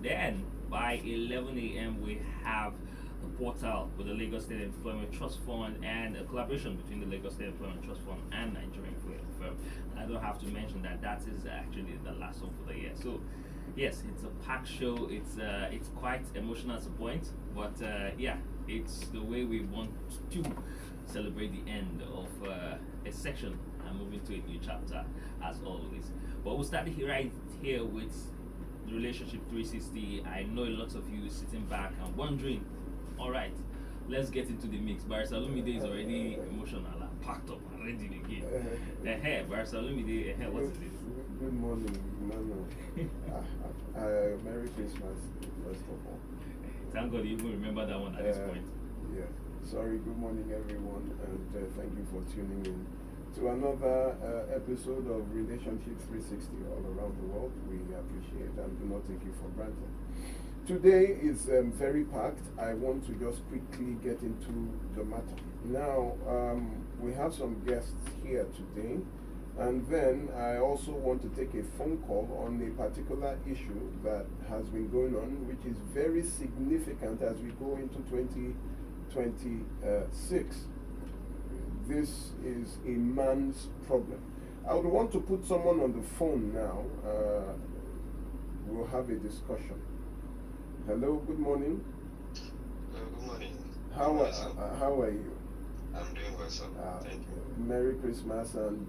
Then by 11 a.m. we have the portal with the Lagos State Employment Trust Fund and a collaboration between the Lagos State Employment Trust Fund and Nigerian Firm. And I don't have to mention that that is actually the last one for the year. So yes, it's a packed show. It's quite emotional at a point, but yeah, it's the way we want to celebrate the end of a section and move into a new chapter as always. But we'll start right here with the relationship 360. I know a lot of you sitting back and wondering, all right, let's get into the mix. Barrister Lumide is already emotional and packed up and ready to begin. Barrister Lumide, what is this? Good morning, Emmanuel. Merry Christmas, first of all. Thank God you even remember that one at this point. Yeah. Sorry, good morning, everyone, and thank you for tuning in to another episode of Relationship 360 all around the world. We appreciate and do not take you for granted. Today is very packed. I want to just quickly get into the matter. Now, we have some guests here today. And then I also want to take a phone call on a particular issue that has been going on, which is very significant as we go into 2026. This is a man's problem. I would want to put someone on the phone now. We'll have a discussion. Hello, good morning. Good morning. How are you? I'm doing well, sir. Thank you. Merry Christmas, and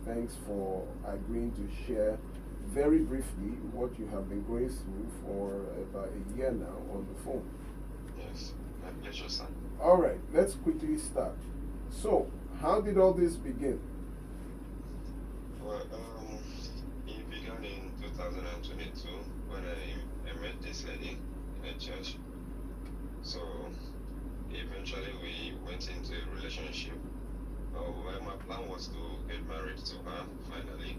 thanks for agreeing to share very briefly what you have been going through for about a year now on the phone. Yes, my pleasure, sir. All right, let's quickly start. So, how did all this begin? Well, it began in 2022 when I met this lady in a church. So, eventually we went into a relationship. Well, my plan was to get married to her finally.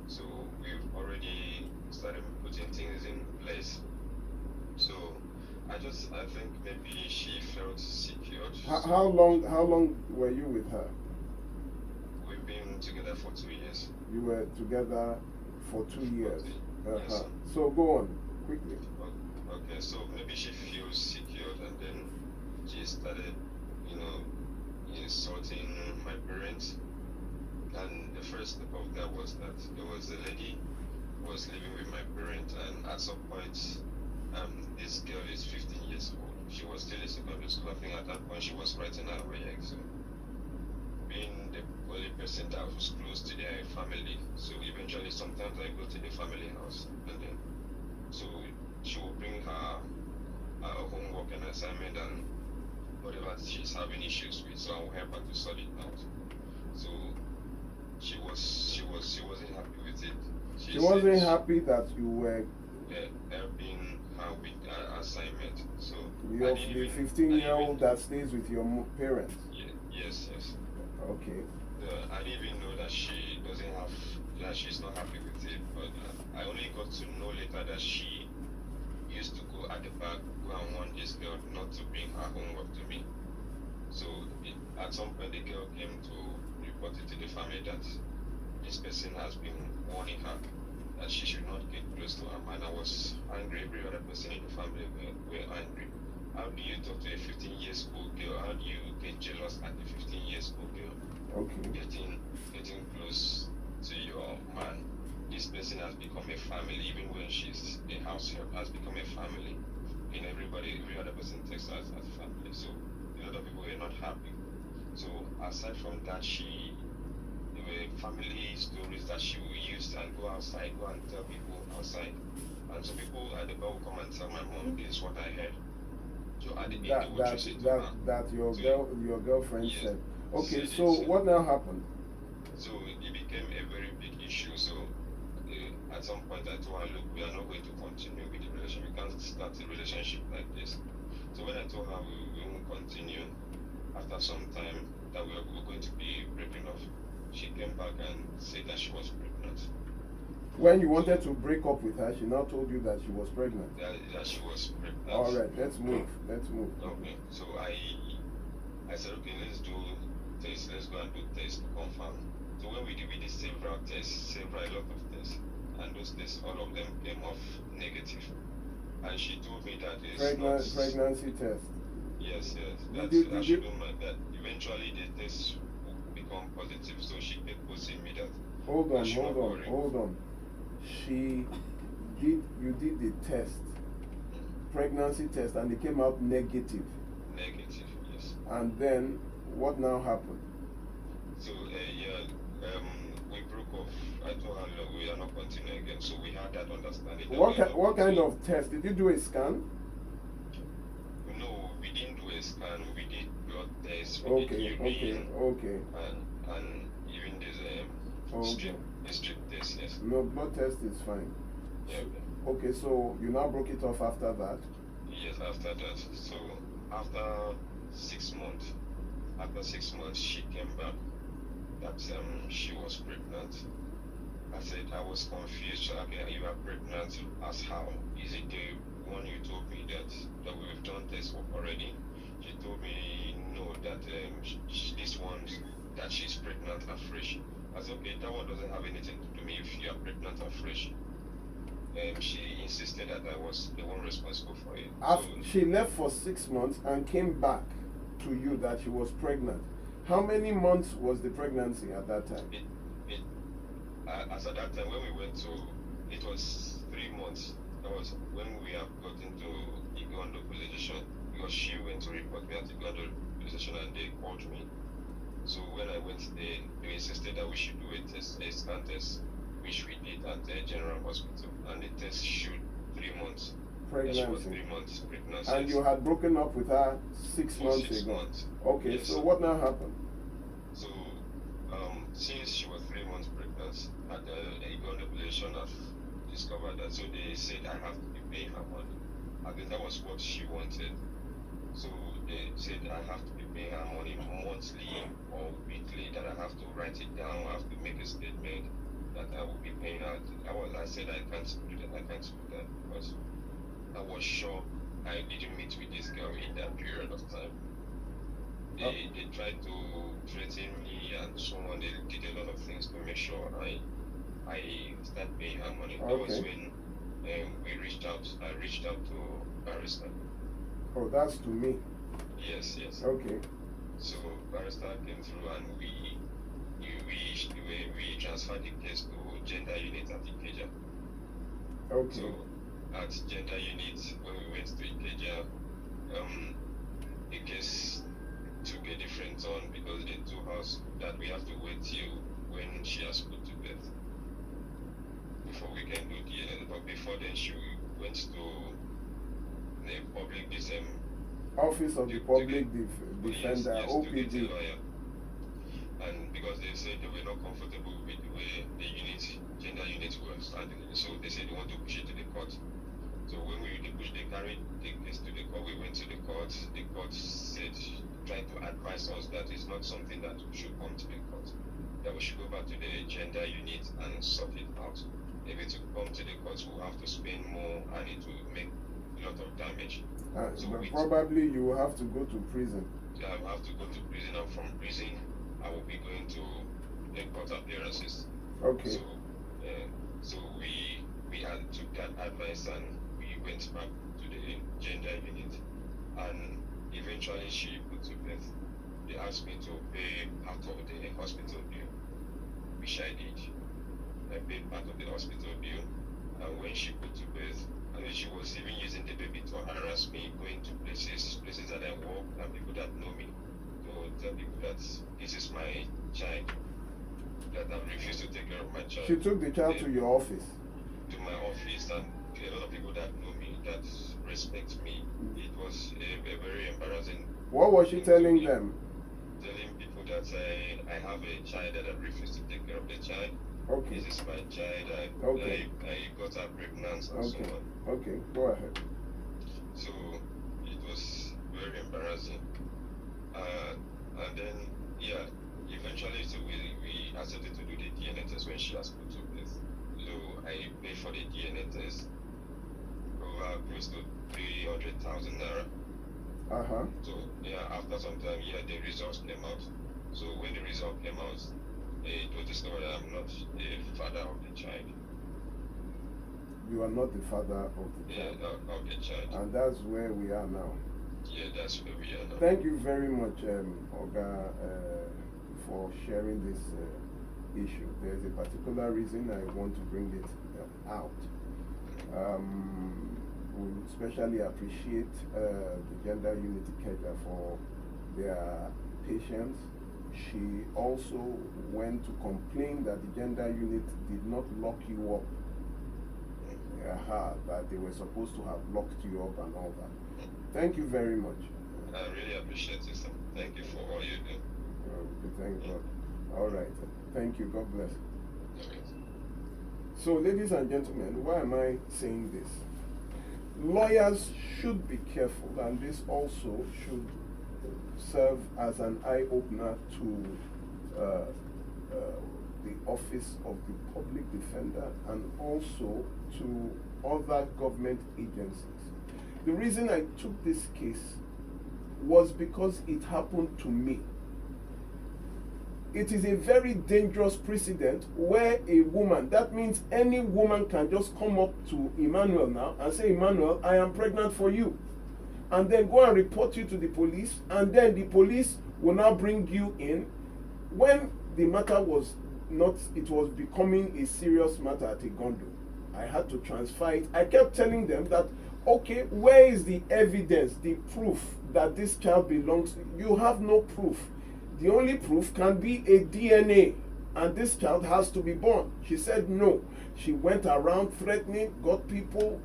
So we've already started putting things in place. So I think maybe she felt secured. How long were you with her? We've been together for 2 years. You were together for 2 years. Yes. So go on quickly. Okay, so maybe she feels secured, and then she started, insulting my parents. And the first step of that was that there was a lady who was living with my parents, and at some point, this girl is 15 years old. She was still in secondary school. I think at that point she was writing her way exam. Being the only person that was close to their family, so eventually sometimes I go to the family house, and then so she will bring her homework and assignment and whatever she's having issues with, so I will help her to sort it out. So she wasn't happy with it. She wasn't happy that you were helping her with her assignment. So you're the 15-year-old that stays with your parents. Yes. Okay. I didn't even know that she doesn't have, that she's not happy with it, but I only got to know later that she used to go at the back, go and warn this girl not to bring her homework to me. So at some point the girl came to report it to the family that this person has been warning her that she should not get close to her man. I was angry, every other person in the family were angry. How do you talk to a 15 years old girl? How do you get jealous at a 15 years old girl? Okay. Getting close to your man. This person has become a family, even when she's a house help, has become a family. And every other person takes her as a family. So a lot of people were not happy. So aside from that, there were family stories that she would use and go outside, go and tell people outside. And so people at the bar will come and tell my mom, this is what I heard. So at the end, they would trace it to her. That your girlfriend Yes, said. Okay, said so it. what now happened? So it became a very big issue. So at some point I told her, look, we are not going to continue with the relationship. We can't start a relationship like this. So when I told her we won't continue, after some time that we were going to be breaking off, she came back and said that she was pregnant. When you wanted to break up with her, she now told you that she was pregnant. That she was pregnant. All right, let's move. Okay, so I said, okay, let's do tests. Let's go and do tests to confirm. So when we did several tests, a lot of tests, and those tests, all of them came off negative. and she told me that it's not pregnancy test. Yes, Did that you- I did should you- do my that. Eventually, the test will become positive, so she kept posting me that. Hold I on, should not worry. hold on. You did the test, pregnancy test, and it came out negative. Negative, yes. And then, what now happened? So we broke off. I told her that we are not continuing again. So we had that understanding. That What kind of test? Did you do a scan? No, we didn't do a scan. We did blood tests. We Okay, did urine, okay. and even this Okay. strip test. Yes. No, blood test is fine. Yeah. Okay, so you now broke it off after that? Yes. After that, so after 6 months, she came back that she was pregnant. I said I was confused. Okay, you are pregnant. As how? Is it the one you told me that we've done this already? She told me no, that this one that she's pregnant afresh. I said okay, that one doesn't have anything to do with me if you are pregnant afresh. She insisted that I was the one responsible for it. She left for 6 months and came back to you that she was pregnant. How many months was the pregnancy at that time? As at that time when we went to, it was 3 months. That was when we have got into Igondo police station, because she went to report me at Igondo police station and they called me. So when I went there, they insisted that we should do a scan test, which we did at the general hospital, and the test showed 3 months. Pregnancy. She was 3 months pregnant. And you had broken up with her 6 months For 6 ago. months. Okay, Yes. so what now happened? So, since she was 3 months pregnant, at the Igondo population have discovered that, so they said I have to be paying her money. I think that was what she wanted. So they said I have to be paying her money monthly or weekly, that I have to write it down, I have to make a statement that I will be paying her. I said I can't do that, because I was sure I didn't meet with this girl in that period of time. They tried to threaten me and so on. They did a lot of things to make sure I start paying her money. That was when I reached out to Barrister. Oh, that's to me. Yes. Okay. So Barrister came through and we transferred the case to Gender Unit at Ikeja. Okay. So at Gender Unit, when we went to Ikeja, the case took a different turn, because they told us that we have to wait till when she has put to bed before we can do DNA. But before then, she went to the public Office of the Public Defender, yes, to get a OPD. lawyer. And because they said they were not comfortable with the way the gender unit was handling it, so they said they want to push it to the court. So when they carried the case to the court, we went to the court. The court said, tried to advise us that it's not something that should come to the court, that we should go back to the gender unit and sort it out. If it will come to the court, we'll have to spend more and it will make a lot of damage. So but probably you will have to go to prison. I will have to go to prison, and from prison I will be going to the court appearances. Okay. So we had took that advice and we went back to the gender unit, and eventually she put to bed. They asked me to pay part of the hospital bill, which I did. I paid part of the hospital bill, and when she put to bed, and she was even using the baby to harass me, going to places that I work, and people that know me, to tell people that this is my child, that I refused to take care of my child. She took the child to your office? To my office, and a lot of people that know me, that respect me. It was a very embarrassing. What was she telling them? Telling people that I have a child, that I refuse to take care of the child. Okay. This is my child. I got her pregnant and so on. Okay, go ahead. So it was very embarrassing. And then eventually so we accepted to do the DNA test when she has put to bed. So I paid for the DNA test over close to 300,000 naira. So after some time, the results came out. So when the result came out, it was discovered that I'm not the father of the child. You are not the father of the Yeah, child. of the child. And that's where we are now. Yeah, that's where we are now. Thank you very much, Oga, for sharing this issue. There's a particular reason I want to bring it out. We especially appreciate the Gender Unity Kenya for their patience. She also went to complain that the Gender Unit did not lock you up. That they were supposed to have locked you up and all that. Thank you very much. I really appreciate it, sir. Thank you for all you do. Thank God. All right. Thank you. God bless. Okay. So, ladies and gentlemen, why am I saying this? Lawyers should be careful, and this also should serve as an eye-opener to the Office of the Public Defender and also to other government agencies. The reason I took this case was because it happened to me. It is a very dangerous precedent where a woman, that means any woman can just come up to Emmanuel now and say, Emmanuel, I am pregnant for you. And then go and report you to the police, and then the police will now bring you in. When the matter was not, it was becoming a serious matter at Igondo, I had to transfer it. I kept telling them that, okay, where is the evidence, the proof that this child belongs? You have no proof. The only proof can be a DNA, and this child has to be born. She said no. She went around threatening, got people.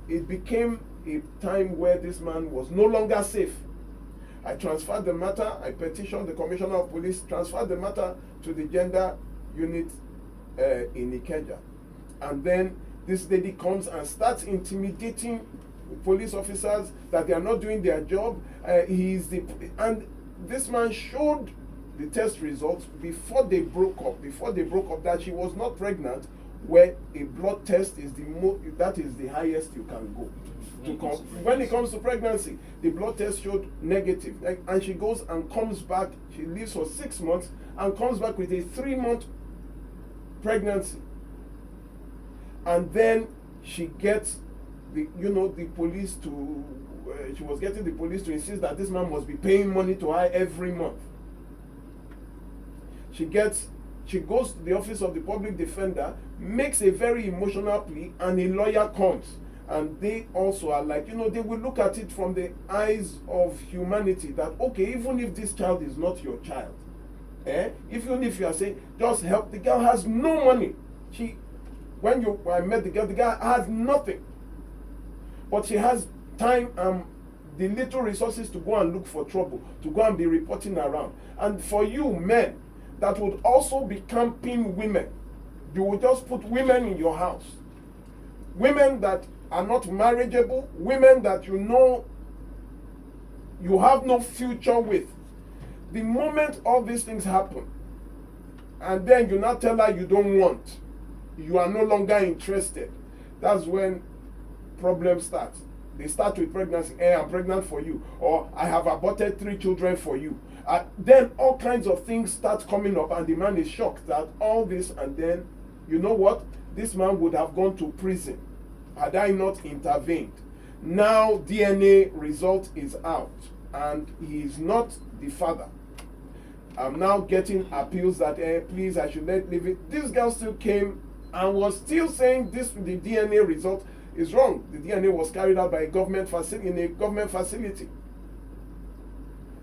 It became a time where this man was no longer safe. I transferred the matter. I petitioned the Commissioner of Police, transferred the matter to the Gender Unit in Ikeja. And then this lady comes and starts intimidating police officers that they are not doing their job. And this man showed the test results before they broke up. That she was not pregnant, where a blood test is that is the highest you can go. When it comes to pregnancy, the blood test showed negative, and she goes and comes back. She lives for 6 months and comes back with a 3-month pregnancy, and then she gets the police to. She was getting the police to insist that this man must be paying money to her every month. She goes to the Office of the Public Defender, makes a very emotional plea, and a lawyer comes. And they also are like, they will look at it from the eyes of humanity that, okay, even if this child is not your child, even if you are saying, just help, the girl has no money. When I met the girl has nothing. But she has time and the little resources to go and look for trouble, to go and be reporting around. And for you men that would also be camping women, you will just put women in your house, women that are not marriageable, women that you have no future with. The moment all these things happen, and then you now tell her you don't want, you are no longer interested, that's when problems start. They start with pregnancy. Hey, I'm pregnant for you, or I have aborted 3 children for you. Then all kinds of things start coming up, and the man is shocked that all this, and then, you know what? This man would have gone to prison had I not intervened. Now DNA result is out, and he is not the father. I'm now getting appeals that, please, I should leave it. This girl still came and was still saying the DNA result is wrong. The DNA was carried out by a government facility.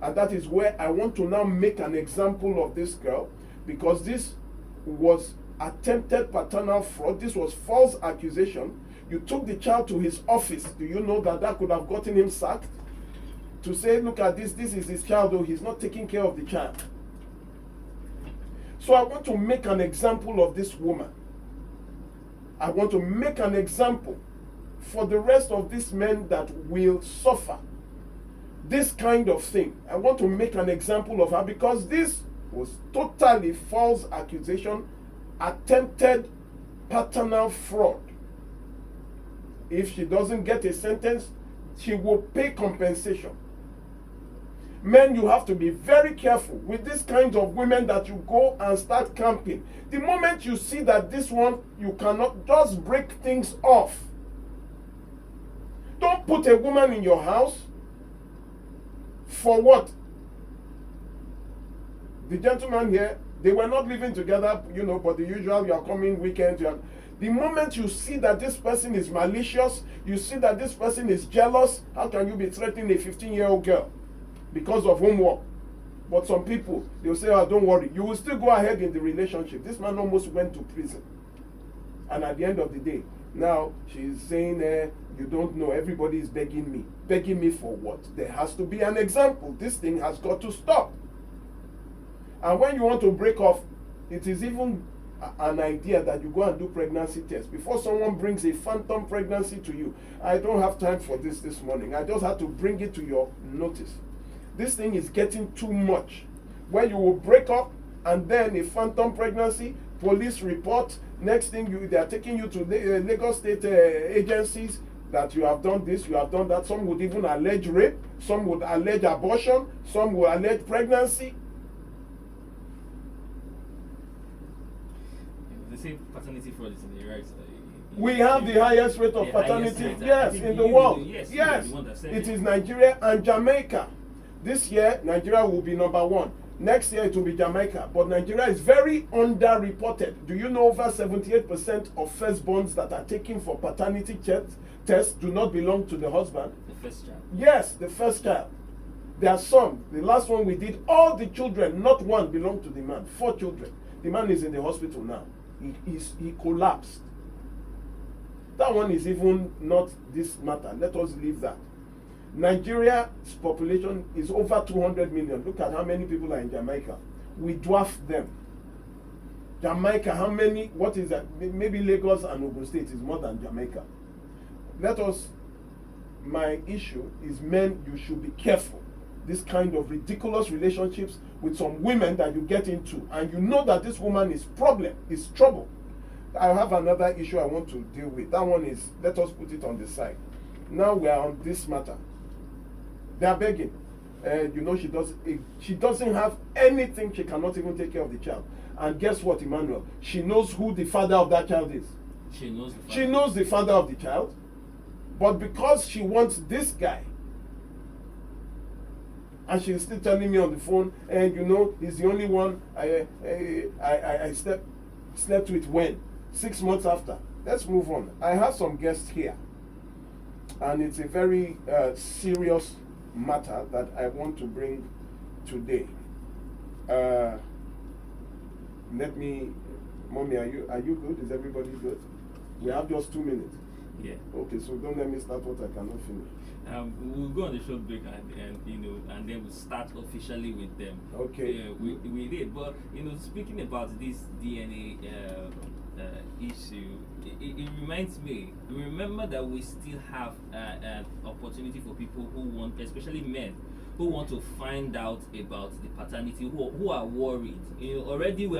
And that is where I want to now make an example of this girl, because this was attempted paternal fraud. This was false accusation. You took the child to his office. Do you know that could have gotten him sacked? To say, look at this is his child, though he's not taking care of the child. So I want to make an example of this woman. I want to make an example for the rest of these men that will suffer this kind of thing. I want to make an example of her, because this was totally false accusation, attempted paternal fraud. If she doesn't get a sentence, she will pay compensation. Men, you have to be very careful with this kind of women that you go and start camping. The moment you see that this one, you cannot, just break things off. Don't put a woman in your house for what? The gentleman here, they were not living together, but the usual, you are coming weekends. The moment you see that this person is malicious, you see that this person is jealous, how can you be threatening a 15-year-old girl because of homework? But some people, they'll say, oh, don't worry, you will still go ahead in the relationship. This man almost went to prison. And at the end of the day, now she's saying, you don't know, everybody is begging me. Begging me for what? There has to be an example. This thing has got to stop. And when you want to break off, it is even an idea that you go and do pregnancy tests before someone brings a phantom pregnancy to you. I don't have time for this morning. I just had to bring it to your notice. This thing is getting too much. Where you will break up and then a phantom pregnancy, police report, next thing they are taking you to Lagos State agencies that you have done this, you have done that. Some would even allege rape, some would allege abortion, some would allege pregnancy. They say paternity fraud is in the right. We have the highest rate of paternity, yes, in the world. Yes, it is Nigeria and Jamaica. This year, Nigeria will be number 1. Next year, it will be Jamaica. But Nigeria is very underreported. Do you know over 78% of firstborns that are taken for paternity tests do not belong to the husband? The first child. Yes, the first child. There are some. The last one we did, all the children, not one, belong to the man. 4 children. The man is in the hospital now. He collapsed. That one is even not this matter. Let us leave that. Nigeria's population is over 200 million. Look at how many people are in Jamaica. We dwarf them. Jamaica, how many? What is that? Maybe Lagos and Ogun State is more than Jamaica. My issue is, men, you should be careful. This kind of ridiculous relationships with some women that you get into, and you know that this woman is trouble. I have another issue I want to deal with. That one is, let us put it on the side. Now we are on this matter. They are begging. She doesn't have anything. She cannot even take care of the child. And guess what, Emmanuel? She knows who the father of that child is. She knows the father. She knows the father of the child. But because she wants this guy, and she's still telling me on the phone, and he's the only one I slept with when? 6 months after. Let's move on. I have some guests here, and it's a very serious matter that I want to bring today. Mommy, are you good? Is everybody good? We have just 2 minutes. Yeah. Okay, so don't let me start what I cannot finish. We'll go on the short break and then we'll start officially with them. Okay. We did, but speaking about this DNA issue, it reminds me. Remember that we still have an opportunity for people who want, especially men, who want to find out about the paternity, who are worried. We're already who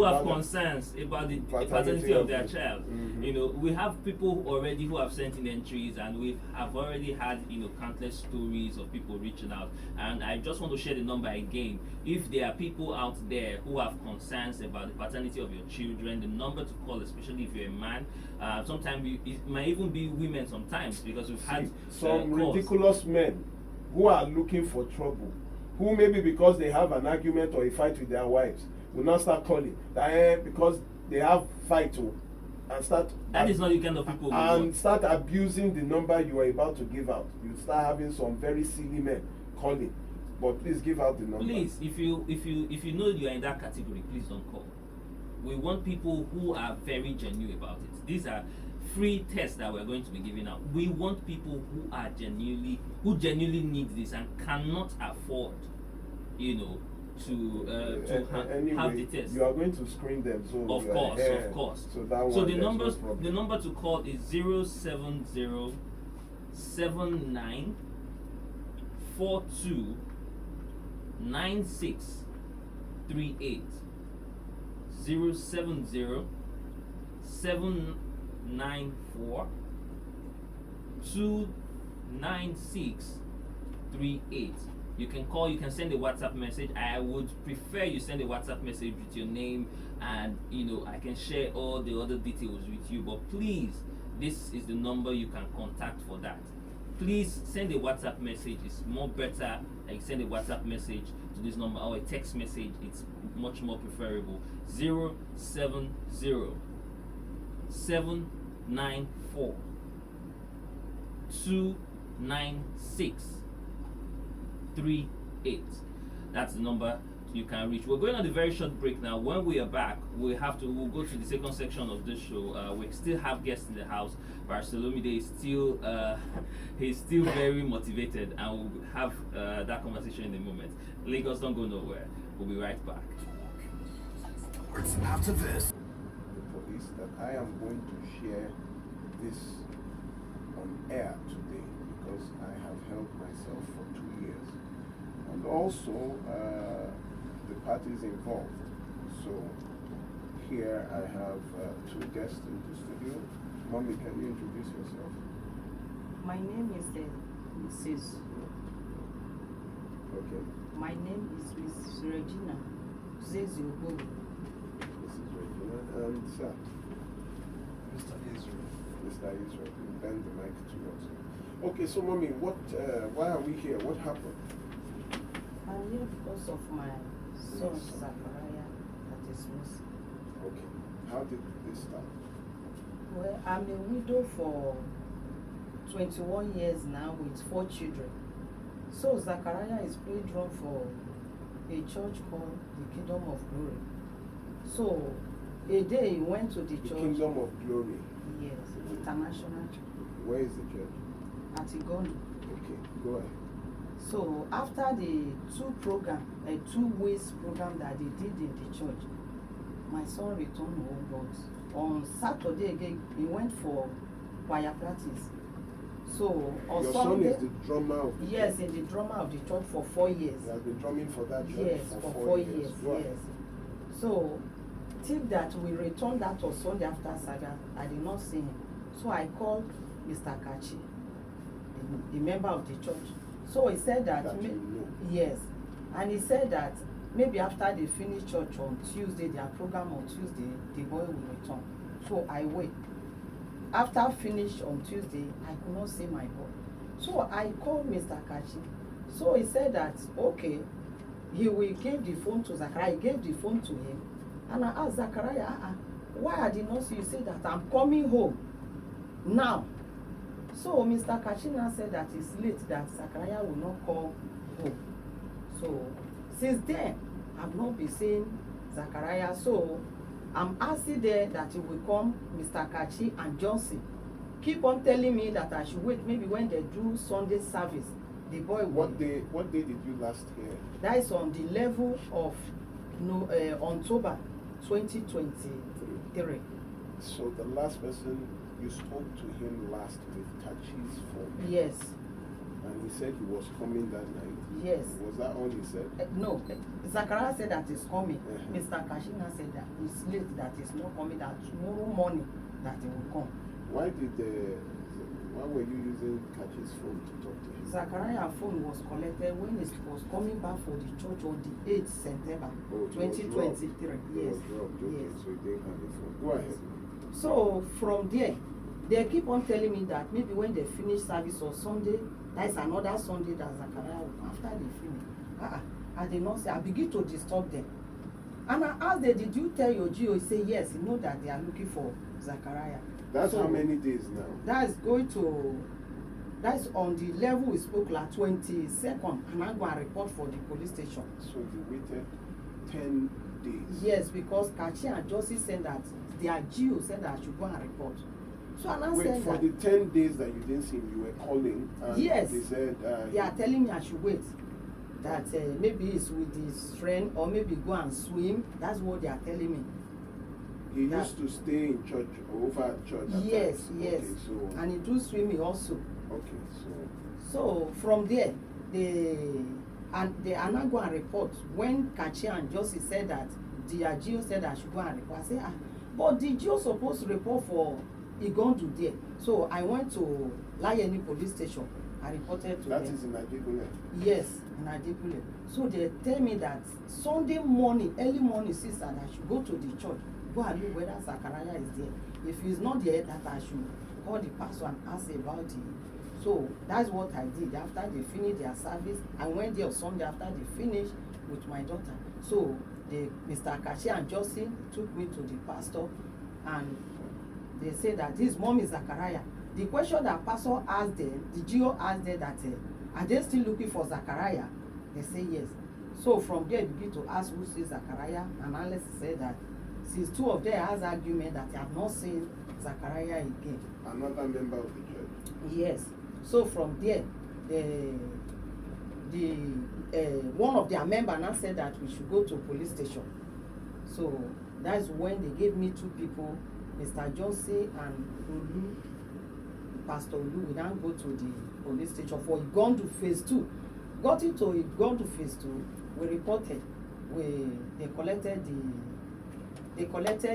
have concerns about the paternity of their child. Mm-hmm. We have people already who have sent in entries, and we have already had countless stories of people reaching out. And I just want to share the number again. If there are people out there who have concerns about the paternity of your children, the number to call, especially if you're a man, sometimes it might even be women sometimes, because we've had some ridiculous men who are looking for trouble, who maybe because they have an argument or a fight with their wives will not start calling because they have fight and start. That is not the kind of people we and want. Start abusing the number you are about to give out. You start having some very silly men calling, but please give out the number. Please, if you know you are in that category, please don't call. We want people who are very genuine about it. These are free tests that we're going to be giving out. We want people who genuinely need this and cannot afford, to have the test. You are going to screen them, so of course. So that one. So the number to call is 070 79 42 96 38. 070 794 296 38. You can call, you can send a WhatsApp message. I would prefer you send a WhatsApp message with your name, and I can share all the other details with you. But please, this is the number you can contact for that. Please send a WhatsApp message. It's more better. Like, send a WhatsApp message to this number or a text message. It's much more preferable. 070 794 29638. That's the number you can reach. We're going on a very short break now. When we are back, we'll go to the second section of this show. We still have guests in the house. Barcelomide is still he's still very motivated, and we'll have that conversation in a moment. Lagos, don't go nowhere. We'll be right back. After this, the police, that I am going to share this on air today because I have held myself for 2 years, and also the parties involved. So here I have two guests in the studio. Mommy, can you introduce yourself? My name is Mrs. Okay. My name is Miss Regina Zeziobo. Mrs. Regina and sir. Mr. Israel. Mr. Israel. Bend the mic towards you. Okay, so mommy, why are we here? What happened? I'm here because of my son Zachariah that is missing. Okay. How did this start? Well, I'm a widow for 21 years now with 4 children. So Zachariah is playing drum for a church called the Kingdom of Glory. So a day he went to the church. Kingdom of Glory. Yes, international church. Where is the church? At Igondo. Okay, go ahead. So after the 2 weeks program that they did in the church, my son returned home, but on Saturday again he went for choir practice. So on Your Sunday, son is the drummer of the yes, church. in the drummer of the church for 4 years. He has been drumming for that church Yes, for 4 years. Go ahead. Yes. So till that we returned that on Sunday after Saga, I did not see him. So I called Mr. Kachi, the member of the church. So he said that, That you know. yes, and he said that maybe after they finish church on Tuesday, their program on Tuesday, the boy will return. So I wait. After finish on Tuesday, I could not see my boy. So I called Mr. Kachi. So he said that, okay, he will give the phone to Zachariah. He gave the phone to him. And I asked Zachariah, why I did not see you? Say that I'm coming home now. So Mr. Kachina said that it's late, that Zachariah will not come home. So since then, I've not been seeing Zachariah. So I'm asking there that he will come, Mr. Kachi and Johnson. Keep on telling me that I should wait. Maybe when they do Sunday service, the boy will. What day did you last hear? That is on the level of October 2023. So the last person you spoke to him last with Kachi's phone. Yes. And he said he was coming that night. Yes. Was that all he said? No. Zachariah said that he's coming. Uh-huh. Mr. Kashina said that it's late, that he's not coming, that tomorrow morning that he will come. Why were you using Kachi's phone to talk to him? Zachariah's phone was collected when he was coming back for the church on the 8th September 2023. Yes. Okay, so he didn't have the phone. Go ahead. So from there, they keep on telling me that maybe when they finish service on Sunday, that is another Sunday that Zachariah will come. After they finish, I did not say. I begin to disturb them, and I asked them, "Did you tell your GO?" He say yes. He know that they are looking for Zachariah. That's so how many days now? That's on the level we spoke like 22nd, and I'm going to report for the police station. So you waited 10 days. Yes, because Kachi and Josie said that their GO said that I should go and report. So and I said for that the 10 days that you didn't see him, you were calling. And yes. They said They are telling me I should wait. That maybe it's with his friend, or maybe go and swim. That's what they are telling me. He used to stay in church, over at church. At yes, times. yes. Okay, so, and he do swimming also. Okay, So from there, they are not going to report. When Kachi and Josie said that, the GO said I should go and report. I said, but the GO supposed to report for Igondu there. So I went to Layeni police station, I reported to That them. is in Nigeria. Yes, in Adekule. So they tell me that Sunday morning, early morning, sister, that I should go to the church, go and look whether Zachariah is there. If he's not there, that I should call the pastor and ask about it. So that's what I did. After they finished their service, I went there on Sunday after they finished with my daughter. So Mr. Akashi and Josie took me to the pastor, and they said that this mom is Zachariah. The question that pastor asked them, the GO asked them that, are they still looking for Zachariah? They say yes. So from there, begin to ask who is Zachariah, and analyst said that since two of them has argument that they have not seen Zachariah again. Another member of the church. Yes. So from there, one of their members now said that we should go to police station. So that's when they gave me two people, Mr. Josie and Olu, Pastor Olu. We now go to the police station for Igondu phase 2. Got into Igondu phase 2. We reported. They collected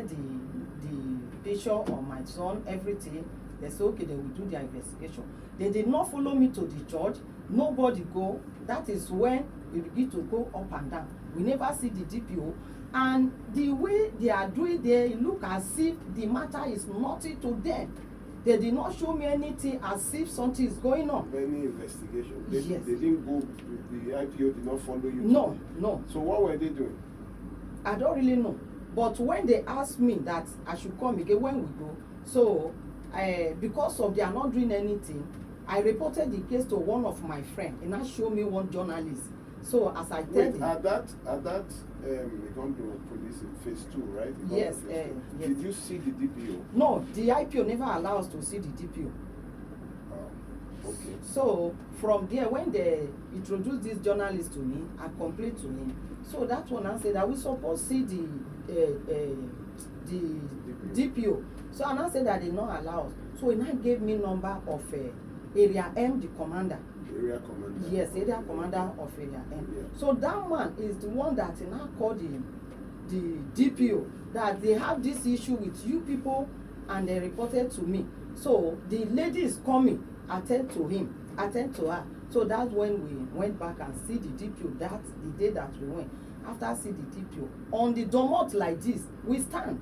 the picture of my son, everything. They said okay, they will do their investigation. They did not follow me to the church. Nobody go. That is when we begin to go up and down. We never see the DPO. And the way they are doing, they look as if the matter is nothing to them. They did not show me anything as if something is going on. Any investigation? Yes. They didn't go, the IPO did not follow you? No, no. So what were they doing? I don't really know. But when they asked me that I should come again when we go, so because of they are not doing anything, I reported the case to one of my friends, and that showed me one journalist. So as I tell him, at that we come to police in phase 2, right? Yes, Yes. yes. Did you see the DPO? no, the IPO never allows us to see the DPO. Okay. So from there, when they introduced this journalist to me, I complained to him. So that one I said that we supposed to see the DPO. So I now said that they not allow us. So he now gave me number of Area M, the commander. Area commander. Yes, area commander of Area M. Yeah. So that man is the one that now called the DPO that they have this issue with you people, and they reported to me. So the lady is coming, attend to her. So that's when we went back and see the DPO. That's the day that we went. After see the DPO on the domot like this, we stand.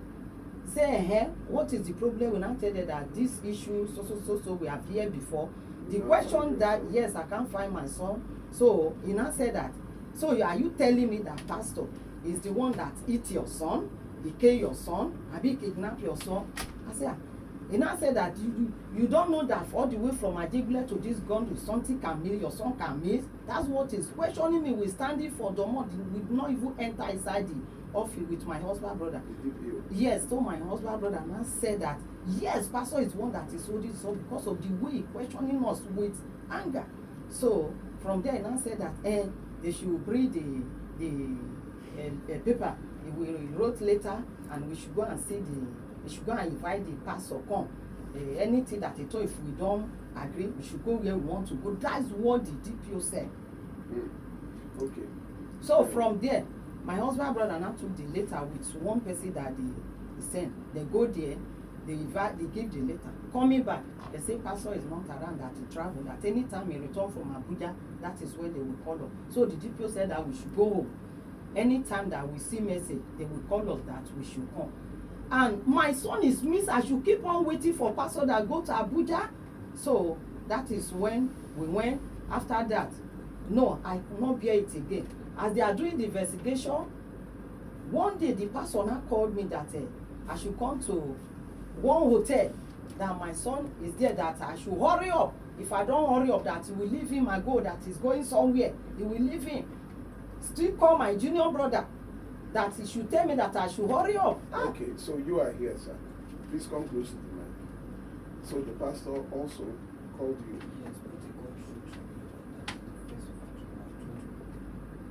Say, what is the problem? We now tell them that this issue, so we have here before. The question that, yes, I can't find my son. So he now said that, so are you telling me that pastor is the one that eat your son, he kill your son, he kidnap your son? I said, he now said that you don't know that all the way from Adegule to this gun, something can miss, your son can miss. That's what is questioning me. We standing for domot, we did not even enter inside the office with my husband brother. The DPO. Yes, so my husband brother now said that yes, pastor is one that is holding so because of the way he questioning us with anger. So from there, he now said that they should bring the paper. He wrote later, and we should go and see we should go and invite the pastor come. Anything that he told, if we don't agree, we should go where we want to go. That's what the DPO said. Okay. So from there, my husband brother now took the letter with one person that they sent. They go there, they give the letter. Coming back, they say pastor is not around, that he travel, that anytime he return from Abuja, that is where they will call us. So the DPO said that we should go home. Anytime that we see message, they will call us that we should come. And my son is missed. I should keep on waiting for pastor that go to Abuja. So that is when we went. After that, no, I could not bear it again. As they are doing the investigation, one day the pastor now called me that I should come to one hotel, that my son is there, that I should hurry up. If I don't hurry up, that he will leave him and go, that he's going somewhere, he will leave him. Still call my junior brother, that he should tell me that I should hurry up. Okay, so you are here, sir. Please come close to the mic. So the pastor also called you. Yes, but the God showed to me that the first of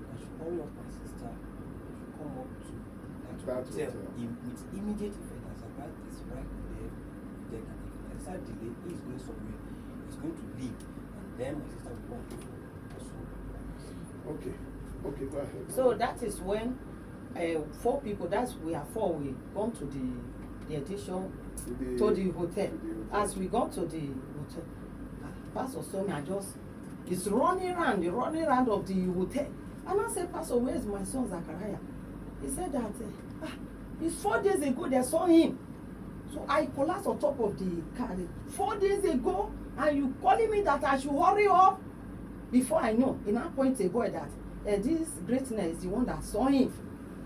I should hurry up my sister to come up to that hotel with immediate effect. As a man is right there, they can, if there's a delay, he is going somewhere, he's going to leave, and then my sister will go and look for also. Okay. Okay, go ahead. So that is when 4 people, we are 4, we gone to the edition to the hotel. As we got to the hotel, pastor saw me, I just He's running around of the hotel. And I said, Pastor, where's my son Zachariah? He said that it's 4 days ago they saw him. So I collapsed on top of the car. 4 days ago, and you calling me that I should hurry up? Before I know, he now point a boy that this greatness is the one that saw him.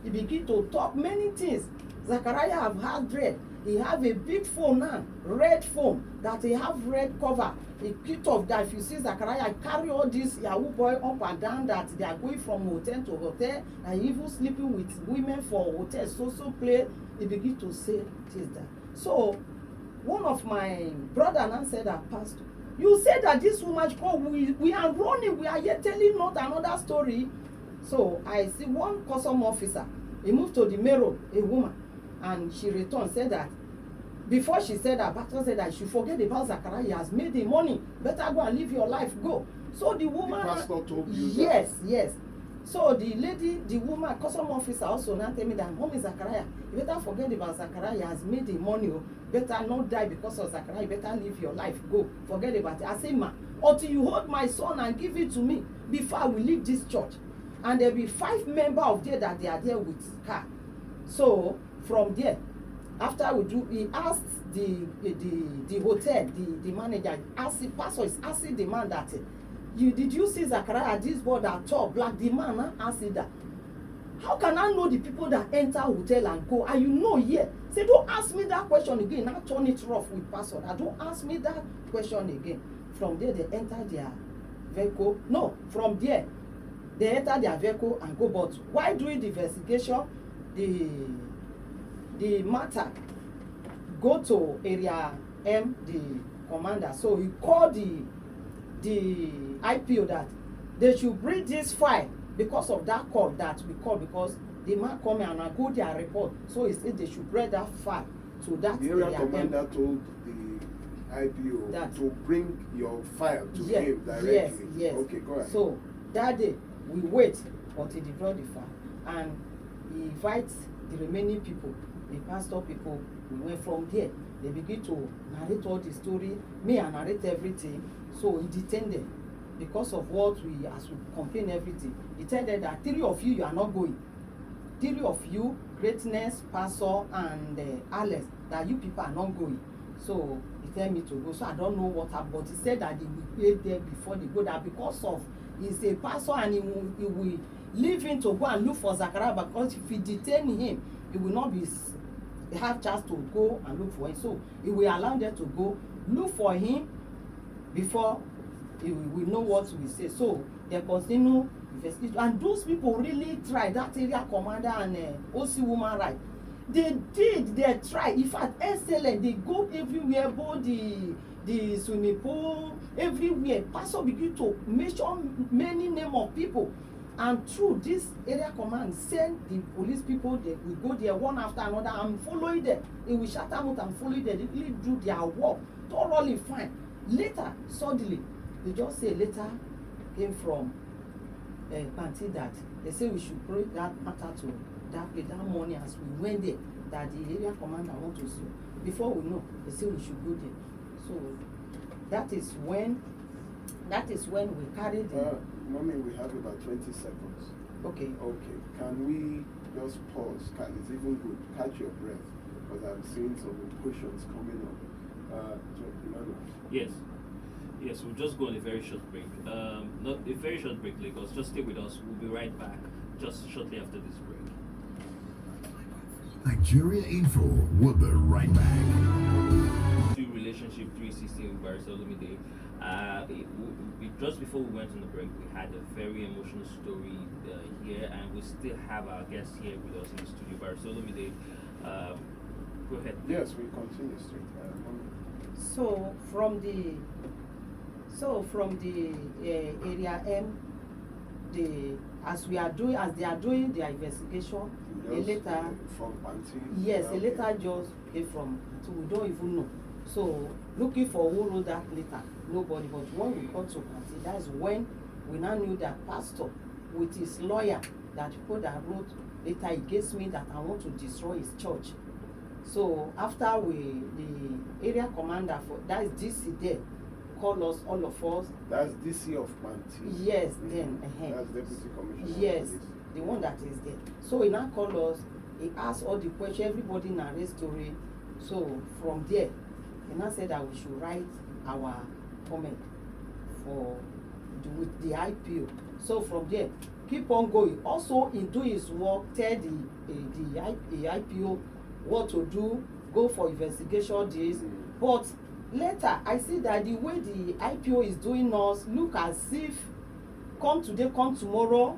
He began to talk many things. Zachariah have had dread. He have a big phone now, red phone, that he have red cover. A kit of that. If you see Zachariah carry all this Yahoo boy up and down, that they are going from hotel to hotel, and even sleeping with women for hotel, so play. He begin to say this, that. So one of my brother now said that, Pastor, you said that this woman called, we are running, we are yet telling not another story. So I see one custom officer, he moved to the mirror, a woman, and she returned, said that before she said that, Pastor said that she forget about Zachariah, he has made the money, better go and live your life, go. So the woman, the pastor told you yes, that? Yes. So the lady, the woman, custom officer also now tell me that, Mommy Zachariah, you better forget about Zachariah, he has made the money, better not die because of Zachariah, better live your life, go, forget about it. I say, ma, until you hold my son and give it to me before I will leave this church. And there be 5 members of there that they are there with her. So from there, after we do, he asked the hotel, the manager, asked the pastor is asking the man that, did you see Zachariah, this boy that tall, black? The man asked that. How can I know the people that enter hotel and go? And you know here. Say, don't ask me that question again. Now turn it rough with pastor. Don't ask me that question again. From there, they enter their vehicle. No, from there, they enter their vehicle and go. But while doing the investigation, the matter go to area M, the commander. So he called the IPO that they should bring this file because of that call that we call, because the man come and I go their report. So he said they should bring that file to that the area commander M. told the IPO that to bring your file to him directly. Yes. Okay, go ahead. So that day we wait until they brought the file, and he invites the remaining people, the pastor people. We went from there. They begin to narrate all the story. Me, I narrate everything. So he detained them because of what as we complain everything. He told them that 3 of you are not going. 3 of you, Greatness, Pastor, and Alex, that you people are not going. So he tell me to go. So I don't know what happened, but he said that they will pay there before they go there because of he's a pastor and he will leave him to go and look for Zachariah, because if he detain him, he will not be have chance to go and look for him. So he will allow them to go look for him before he will know what we say. So they continue investigation, and those people really try, that area commander and OC woman right. They try. In fact, excellent. They go everywhere, both the swimming pool, everywhere. Pastor begin to mention many name of people. And through this area command, send the police people, they will go there one after another and following them. They will shut them out and follow them. They really do their work thoroughly fine. Later, suddenly, they just say later came from Panti that they say we should bring that matter to that morning as we went there, that the area commander want to see. Before we know, they say we should go there. So that is when we carried the Mommy, we have about 20 seconds. Okay. Okay. Can we just pause? It's even good. Catch your breath, because I'm seeing some questions coming up. Emmanuel. Yes, we'll just go on a very short break. Not a very short break, Lagos. Just stay with us. We'll be right back just shortly after this break. Nigeria Info. We'll be right back. To Relationship 360 with Barisolomide. Just before we went on the break, we had a very emotional story here, and we still have our guest here with us in the studio, Barisolomide. Go ahead. Yes, we continue straight. So from the area M, as they are doing their investigation, a letter from Panti. Yes, a letter just came from, so we don't even know. So looking for who wrote that letter, nobody. But when we got to Panti, that's when we now knew that pastor with his lawyer, that people that wrote letter against me that I want to destroy his church. So after the area commander for that is DC there call us, all of us. That's DC of Panti. Yes, then. That's Deputy Commissioner. Yes, of Police. the one that is there. So he now call us, he asked all the questions, everybody narrate story. So from there, he now said that we should write our comment with the IPO. So from there, keep on going. Also, in doing his work, tell the IPO what to do, go for investigation this. But later, I see that the way the IPO is doing us look as if come today, come tomorrow,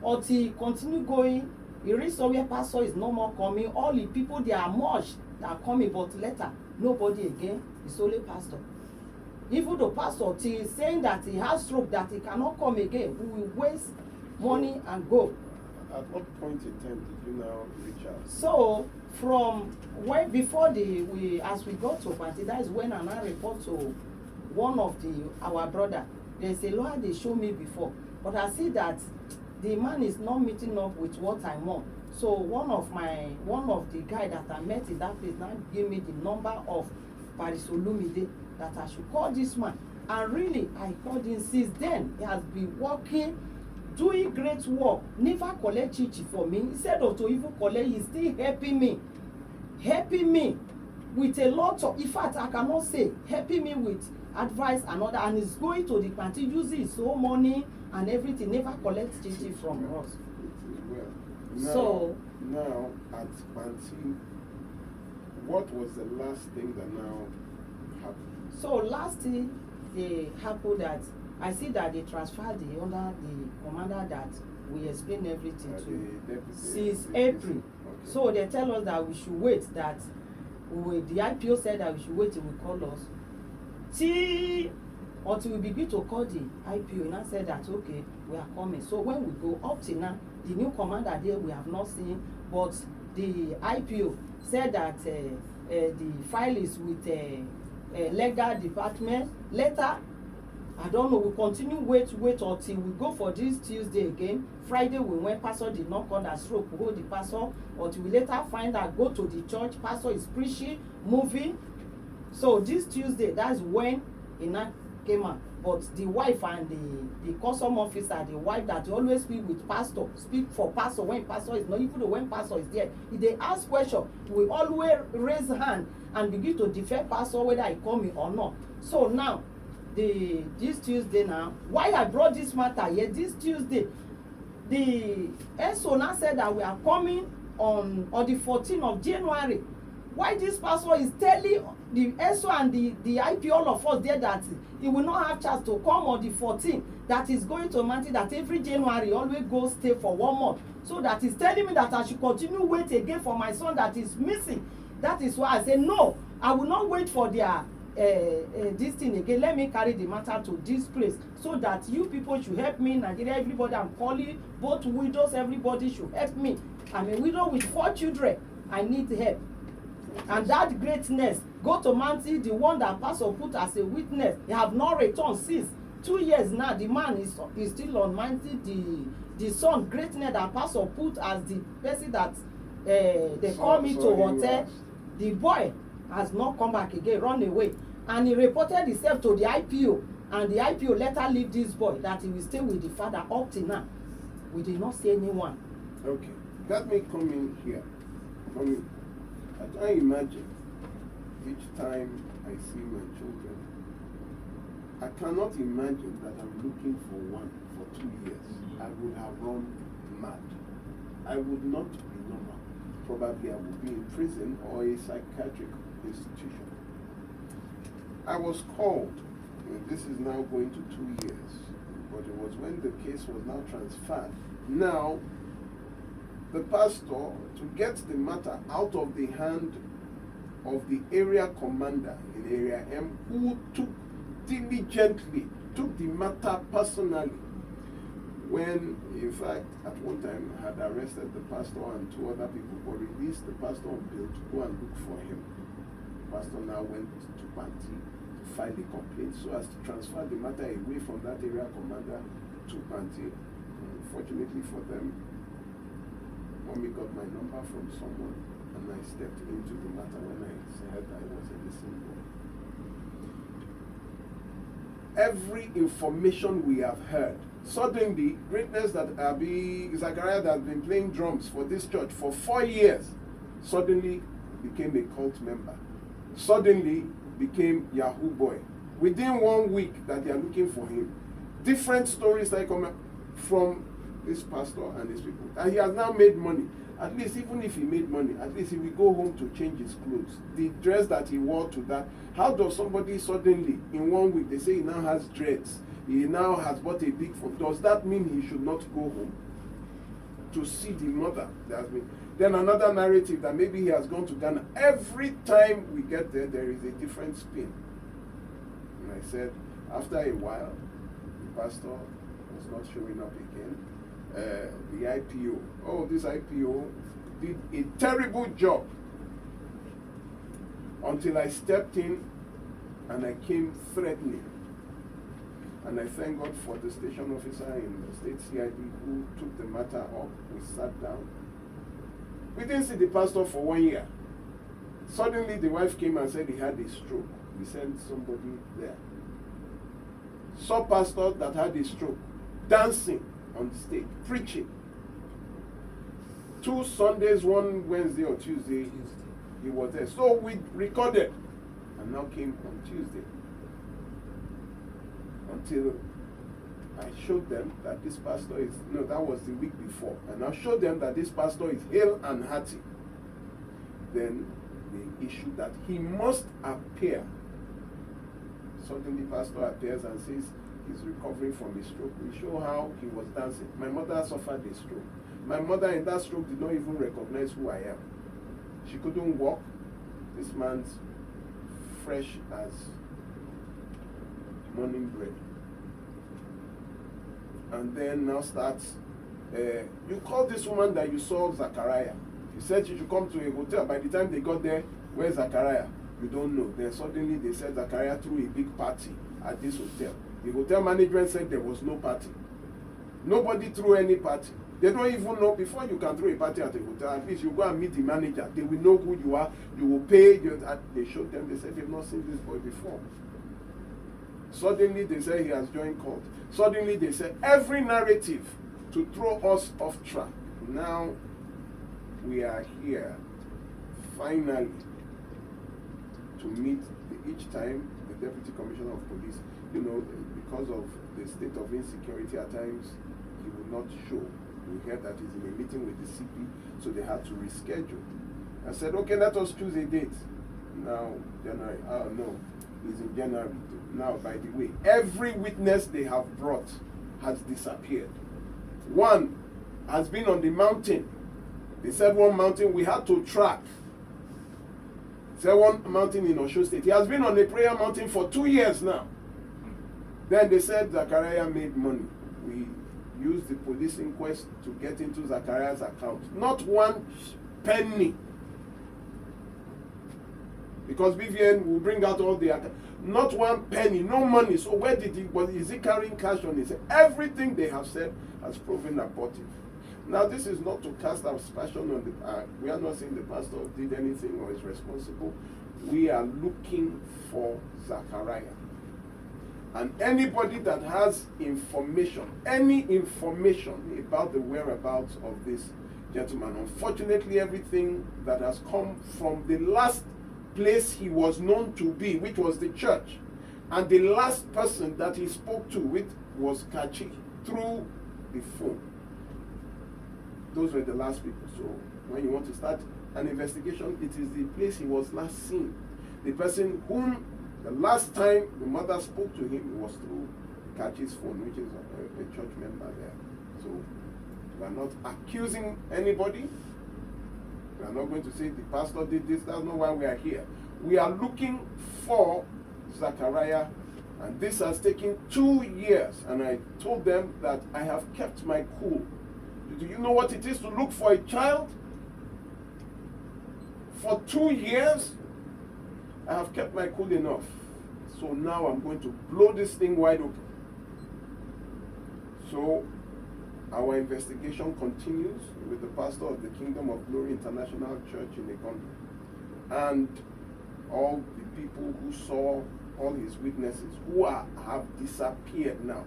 until continue going. You reach somewhere, pastor is no more coming. All the people, they are much that are coming, but later, nobody again. It's only pastor. Even the pastor till saying that he has stroke, that he cannot come again, we will waste money and go. At what point in time did you now reach out? So from when before as we got to Panti, that is when I now report to one of our brother. There's a lawyer they show me before, but I see that the man is not meeting up with what I want. So one of the guy that I met in that place now gave me the number of Paris Olumide, that I should call this man. And really, I called him. Since then, he has been working, doing great work, never collect chichi for me. Instead of to even collect, he's still helping me with a lot of, in fact, I cannot say, helping me with advice and other, and he's going to the party, using his own money and everything, never collect chichi from us. Well, now at Panti, what was the last thing that now happened? So last thing they happened that I see that they transferred under the commander that we explain everything to since April. Okay. So they tell us that we should wait, that the IPO said that we should wait till we call us. Until we begin to call the IPO, and I said that okay, we are coming. So when we go up till now, the new commander there we have not seen, but the IPO said that the file is with legal department. Later, I don't know, we continue wait until we go for this Tuesday again. Friday we went, pastor did not call that stroke, hold the pastor, until we later find out, go to the church, pastor is preaching, moving. So this Tuesday, that's when Ina came out. But the wife and the custom officer, the wife that always speak with pastor, speak for pastor when pastor is not, even though when pastor is there, if they ask question, we always raise hand and begin to defend pastor whether he coming or not. So now, this Tuesday now, why I brought this matter here, this Tuesday, the SO now said that we are coming on the 14th of January. Why this pastor is telling the SO and the IP, all of us there, that he will not have chance to come on the 14th, that is going to Manti, that every January always go stay for 1 month. So that is telling me that I should continue wait again for my son that is missing. That is why I say no, I will not wait for their this thing again. Let me carry the matter to this place, so that you people should help me, Nigeria, everybody. I'm calling both widows, everybody should help me. I'm a widow with 4 children. I need help. And that greatness, go to Manti, the one that pastor put as a witness, they have not returned since 2 years now. The man is still on Manti. The son, greatness, that pastor put as the person that they call me to hotel. The boy has not come back again, run away. And he reported himself to the IPO, and the IPO later leave this boy that he will stay with the father up till now. We did not see anyone. Okay, let me come in here. I can't imagine each time I see my children, I cannot imagine that I'm looking for one for 2 years. I would have run mad. I would not be normal. Probably I would be in prison or a psychiatric institution. I was called, this is now going to 2 years, but it was when the case was now transferred. Now, the pastor, to get the matter out of the hand of the area commander in Area M, who diligently took the matter personally, when in fact at one time had arrested the pastor and 2 other people, but released the pastor on bail to go and look for him. The pastor now went to Panti to file a complaint so as to transfer the matter away from that area commander to Panti. Unfortunately for them, Mommy got my number from someone, and I stepped into the matter when I said I was a missing boy. every information we have heard. Suddenly, greatness that Zachariah that has been playing drums for this church for 4 years, suddenly became a cult member. Suddenly became Yahoo boy. Within 1 week that they are looking for him, different stories like come from this pastor and these people. And he has now made money. At least, even if he made money, at least he will go home to change his clothes. The dress that he wore to that. How does somebody suddenly, in 1 week, they say he now has dreads, he now has bought a big phone. Does that mean he should not go home to see the mother that has been? Then another narrative that maybe he has gone to Ghana. Every time we get there, there is a different spin. And I said, after a while, the pastor was not showing up again. The IPO. Oh, this IPO did a terrible job until I stepped in and I came threatening. And I thank God for the station officer in the state CID who took the matter up. We sat down. We didn't see the pastor for 1 year. Suddenly the wife came and said he had a stroke. We sent somebody there. Saw pastor that had a stroke, dancing on the stage, preaching. 2 Sundays, 1 Wednesday or Tuesday, he was there. So we recorded and now came on Tuesday. Until I showed them that this pastor is, no, that was the week before. And I showed them that this pastor is hale and hearty. Then they issued that he must appear. Suddenly pastor appears and says he's recovering from a stroke. We show how he was dancing. My mother suffered a stroke. My mother in that stroke did not even recognize who I am. She couldn't walk. This man's fresh as morning bread. And then now starts, you call this woman that you saw Zachariah. You said she should come to a hotel. By the time they got there, where's Zachariah? You don't know. Then suddenly they said Zachariah threw a big party at this hotel. The hotel management said there was no party. Nobody threw any party. They don't even know. Before you can throw a party at a hotel, at least you go and meet the manager. They will know who you are. You will pay. They showed them. They said they've not seen this boy before. Suddenly they say he has joined cult. Suddenly they say every narrative to throw us off track. Now we are here finally to meet each time the Deputy Commissioner of Police, you know, because of the state of insecurity at times, he would not show. We heard that he's in a meeting with the CP, so they had to reschedule. I said, okay, let us choose a date. Now, January. No, it's in January. Now, by the way, every witness they have brought has disappeared. One has been on the mountain. They said one mountain we had to track. Say one mountain in Osun State. He has been on a prayer mountain for 2 years now. Then they said Zachariah made money. We used the police inquest to get into Zachariah's account. Not 1 penny. Because BVN will bring out all the account. Not 1 penny, no money. So where did he, is he carrying cash on his head? Everything they have said has proven abortive. Now, this is not to cast aspersion on the, we are not saying the pastor did anything or is responsible. We are looking for Zachariah. And anybody that has information, any information about the whereabouts of this gentleman, unfortunately everything that has come from the last place he was known to be, which was the church, and the last person that he spoke to with was Kachi through the phone. Those were the last people. So when you want to start an investigation, it is the place he was last seen. The person whom the last time the mother spoke to him was through Kachi's phone, which is a church member there. So we are not accusing anybody. We are not going to say the pastor did this. That's not why we are here. We are looking for Zachariah, and this has taken 2 years. And I told them that I have kept my cool. Do you know what it is to look for a child? For 2 years, I have kept my cool enough. So now I'm going to blow this thing wide open. So our investigation continues with the pastor of the Kingdom of Glory International Church in the country, and all the people who saw all his witnesses who have disappeared now.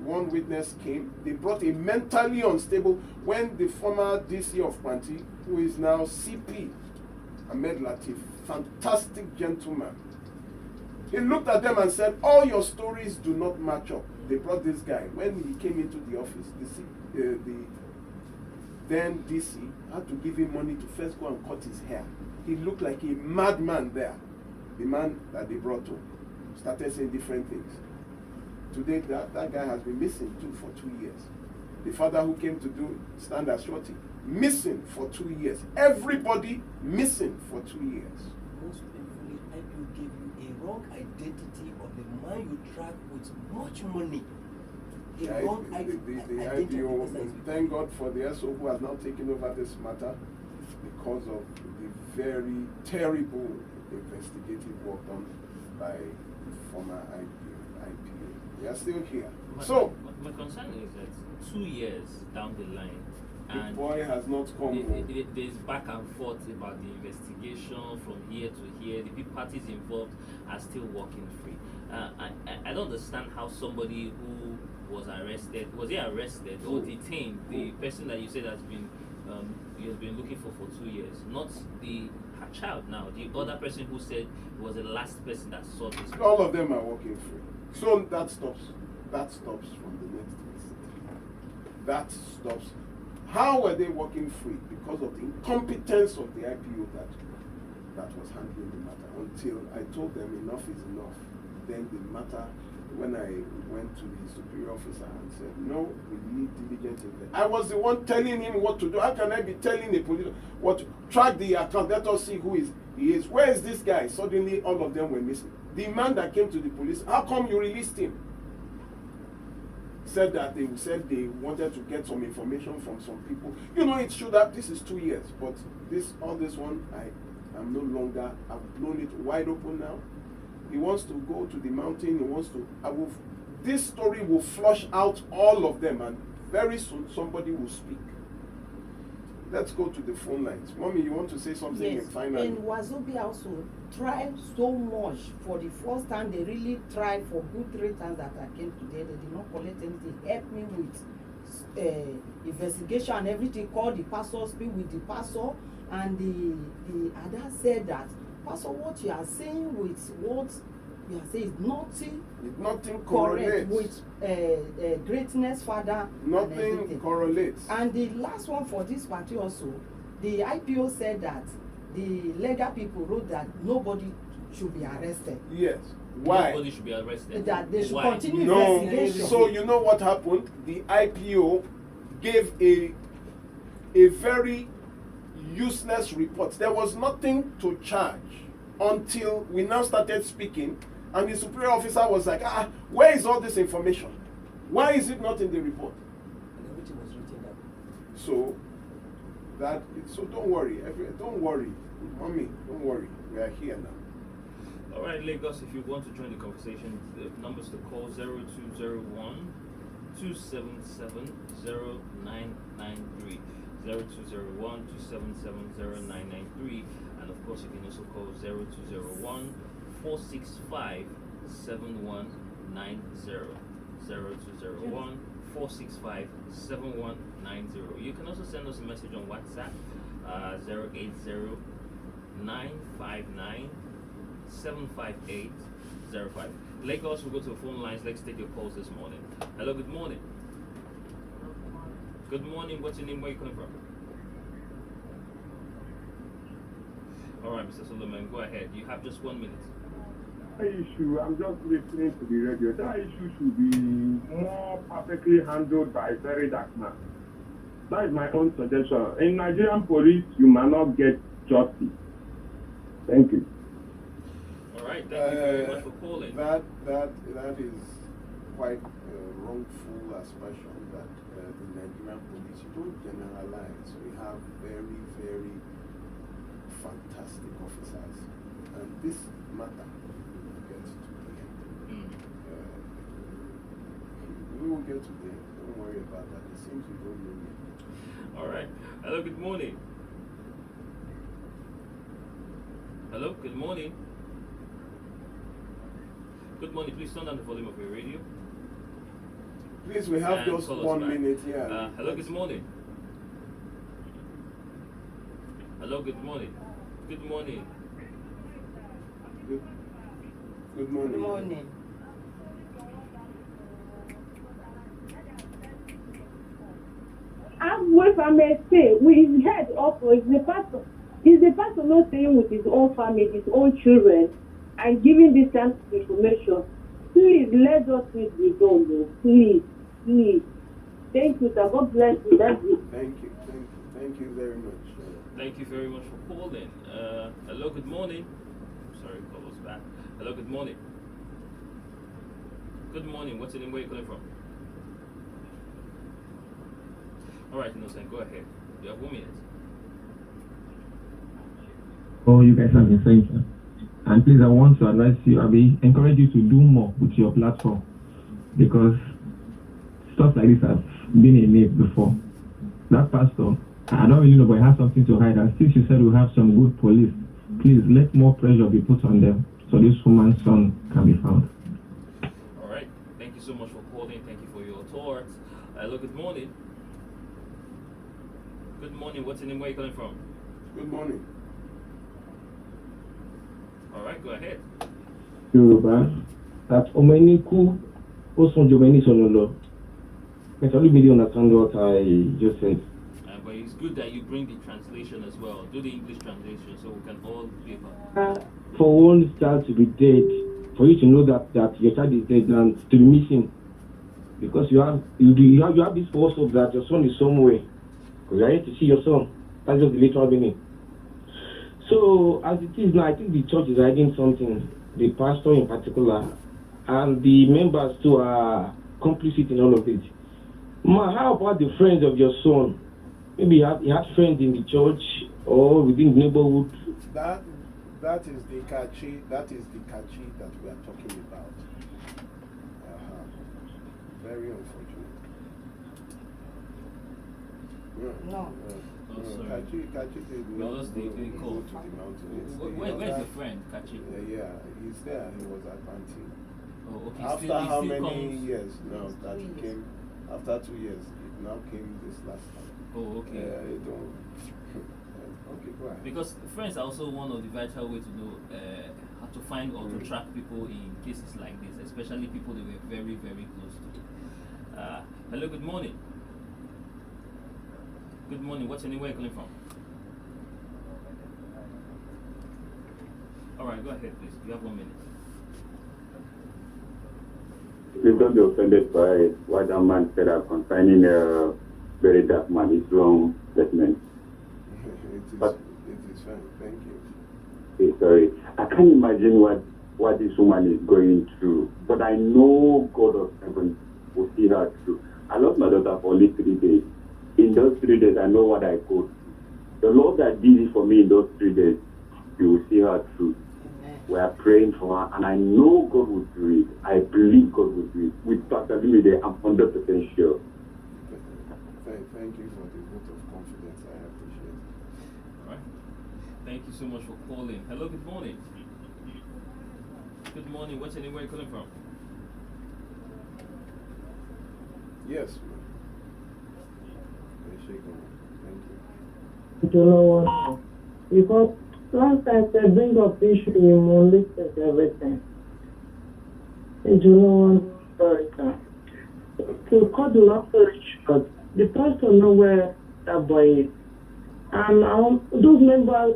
One witness came, they brought a mentally unstable, when the former DC of Panti, who is now CP, Ahmed Latif, fantastic gentleman, he looked at them and said, all your stories do not match up. They brought this guy. When he came into the office, the then DC had to give him money to first go and cut his hair. He looked like a madman there. The man that they brought to started saying different things. Today, that guy has been missing too for 2 years. The father who came to stand as shorty, missing for 2 years. Everybody missing for 2 years. Most painfully, IPO gave you a wrong identity of the man you track with much money. The IPO, thank God for the SO who has now taken over this matter because of the very terrible investigative work done by the former IPO. We are still here. My concern is that 2 years down the line, the boy has not come home. There's back and forth about the investigation from here to here. The big parties involved are still walking free. I don't understand how somebody who was arrested, was he arrested or detained? The person that you said has been looking for 2 years, not her child now. The other person who said was the last person that saw this. All of them are walking free. So that stops from the next visit. That stops. How were they walking free? Because of the incompetence of the IPO that was handling the matter. Until I told them enough is enough. Then the matter, when I went to the superior officer and said, no, we need diligent investigation. I was the one telling him what to do. How can I be telling a police what to track the account? Let us see who he is. Where is this guy? Suddenly all of them were missing. The man that came to the police, how come you released him? Said that they wanted to get some information from some people. It should have, this is 2 years, but all this one, I'm no longer, I've blown it wide open now. He wants to go to the mountain, this story will flush out all of them, and very soon somebody will speak. Let's go to the phone lines. Mommy, you want to say something? Yes, and Wazobi also tried so much. For the first time, they really tried for good 3 times that I came today. They did not collect anything. Help me with investigation and everything. Call the pastor, speak with the pastor, and the other said that, Pastor, what you are saying with what you are saying is nothing correct with greatness, Father. Nothing correlates. And the last one for this party also, the IPO said that the legal people wrote that nobody should be arrested. Yes. Why? Nobody should be arrested. That they should Why? continue investigation. So you know what happened? The IPO gave a very useless report. There was nothing to charge until we now started speaking, and the superior officer was like, where is all this information? Why is it not in the report? And everything was written down. So don't worry, mommy, don't worry, we are here now. All right, Lagos, if you want to join the conversation, the numbers to call 0201 277 0993. 0201 277 0993, and of course you can also call 0201 465 7190. 0201 465 7190. You can also send us a message on WhatsApp 080 959 75805. Lagos, we'll go to the phone lines. Let's take your calls this morning. Hello, good morning. Good morning. What's your name? Where are you coming from? All right, Mr. Solomon, go ahead. You have just 1 minute. That issue, I'm just listening to the radio. That issue should be more perfectly handled by a very dark man. That is my own suggestion. In Nigerian police, you might not get justice. Thank you. All right. Thank you very much for calling. That is quite wrongful aspersion that the Nigerian police, you don't generalize. We have very, very fantastic officers, and this matter will get to the end. We will get to the end. Don't worry about that. It seems we don't know yet. All right. Hello, good morning. Hello, good morning. Good morning. Please turn down the volume of your radio. Please, we have And just call us 1 back. minute here. Hello, good morning. Hello, good morning. Good morning. Good morning. Good morning. Halfway from a stay with his head also is the pastor. Is the pastor not staying with his own family, his own children, and giving this kind of information? Please let us be done, though. Please. Thank you, sir. God bless you. That's it. Thank you very much. Thank you very much for calling. Hello, good morning. Sorry, call us back. Hello, good morning. Good morning. What's your name? Where are you calling from? All right, Innocent, go ahead. You have 1 minute. Oh, you guys have been saying, sir. And please, I want to advise you, encourage you to do more with your platform, because stuff like this has been a need before. That pastor, I don't really know, but he has something to hide. And since you said we have some good police, please let more pressure be put on them so this woman's son can be found. All right. Thank you so much for calling. Thank you for your thoughts. Hello, good morning. Good morning. What's your name? Where are you calling from? Good morning. All right, go ahead. Yoruba, that Omeniku, also Jomeni Sololo. I can really understand what I just said. But it's good that you bring the translation as well. Do the English translation so we can all be about. For one child to be dead, for you to know that your child is dead and to be missing, because you have this force of that your son is somewhere. Because you need to see your son. That's just the literal meaning. So as it is now, I think the church is hiding something. The pastor in particular, and the members too are complicit in all of it. Ma, how about the friends of your son? Maybe he had friends in the church or within the neighborhood. That is the catchy that we are talking about. Very unfortunate. No. Kachi did No, not that's go the to call. the mountain. Where's your friend, Kachi? Yeah, he's there. He was at Panti. Oh, okay. After how still many comes. years now that he came? After 2 years, it now came this last time. Oh, okay. It don't. Okay, go ahead. Because friends are also one of the vital way to know how to find or to track people in cases like this, especially people they were very, very close to. Hello, good morning. Good morning. What's your name? Where are you calling from? All right, go ahead, please. You have 1 minute. Please don't be offended by what that man said concerning a very dark man, his wrong statement. It is fine. Thank you. Okay, sorry. I can't imagine what this woman is going through, but I know God of heaven will see her through. I lost my daughter for only 3 days. In those 3 days, I know what I go through. The Lord that did it for me in those 3 days, He will see her through. We are praying for her, and I know God will do it. I believe God will do it. With Pastor Limide, I'm 100% sure. Thank you for the vote of confidence. I appreciate it. All right. Thank you so much for calling. Hello, good morning. Good morning. What's your name? Where are you calling from? Yes, ma'am. Thank you. I don't know what. Because sometimes they bring up issue in molested everything. I don't know what. To cut the long story short, the pastor know where that boy is. And those members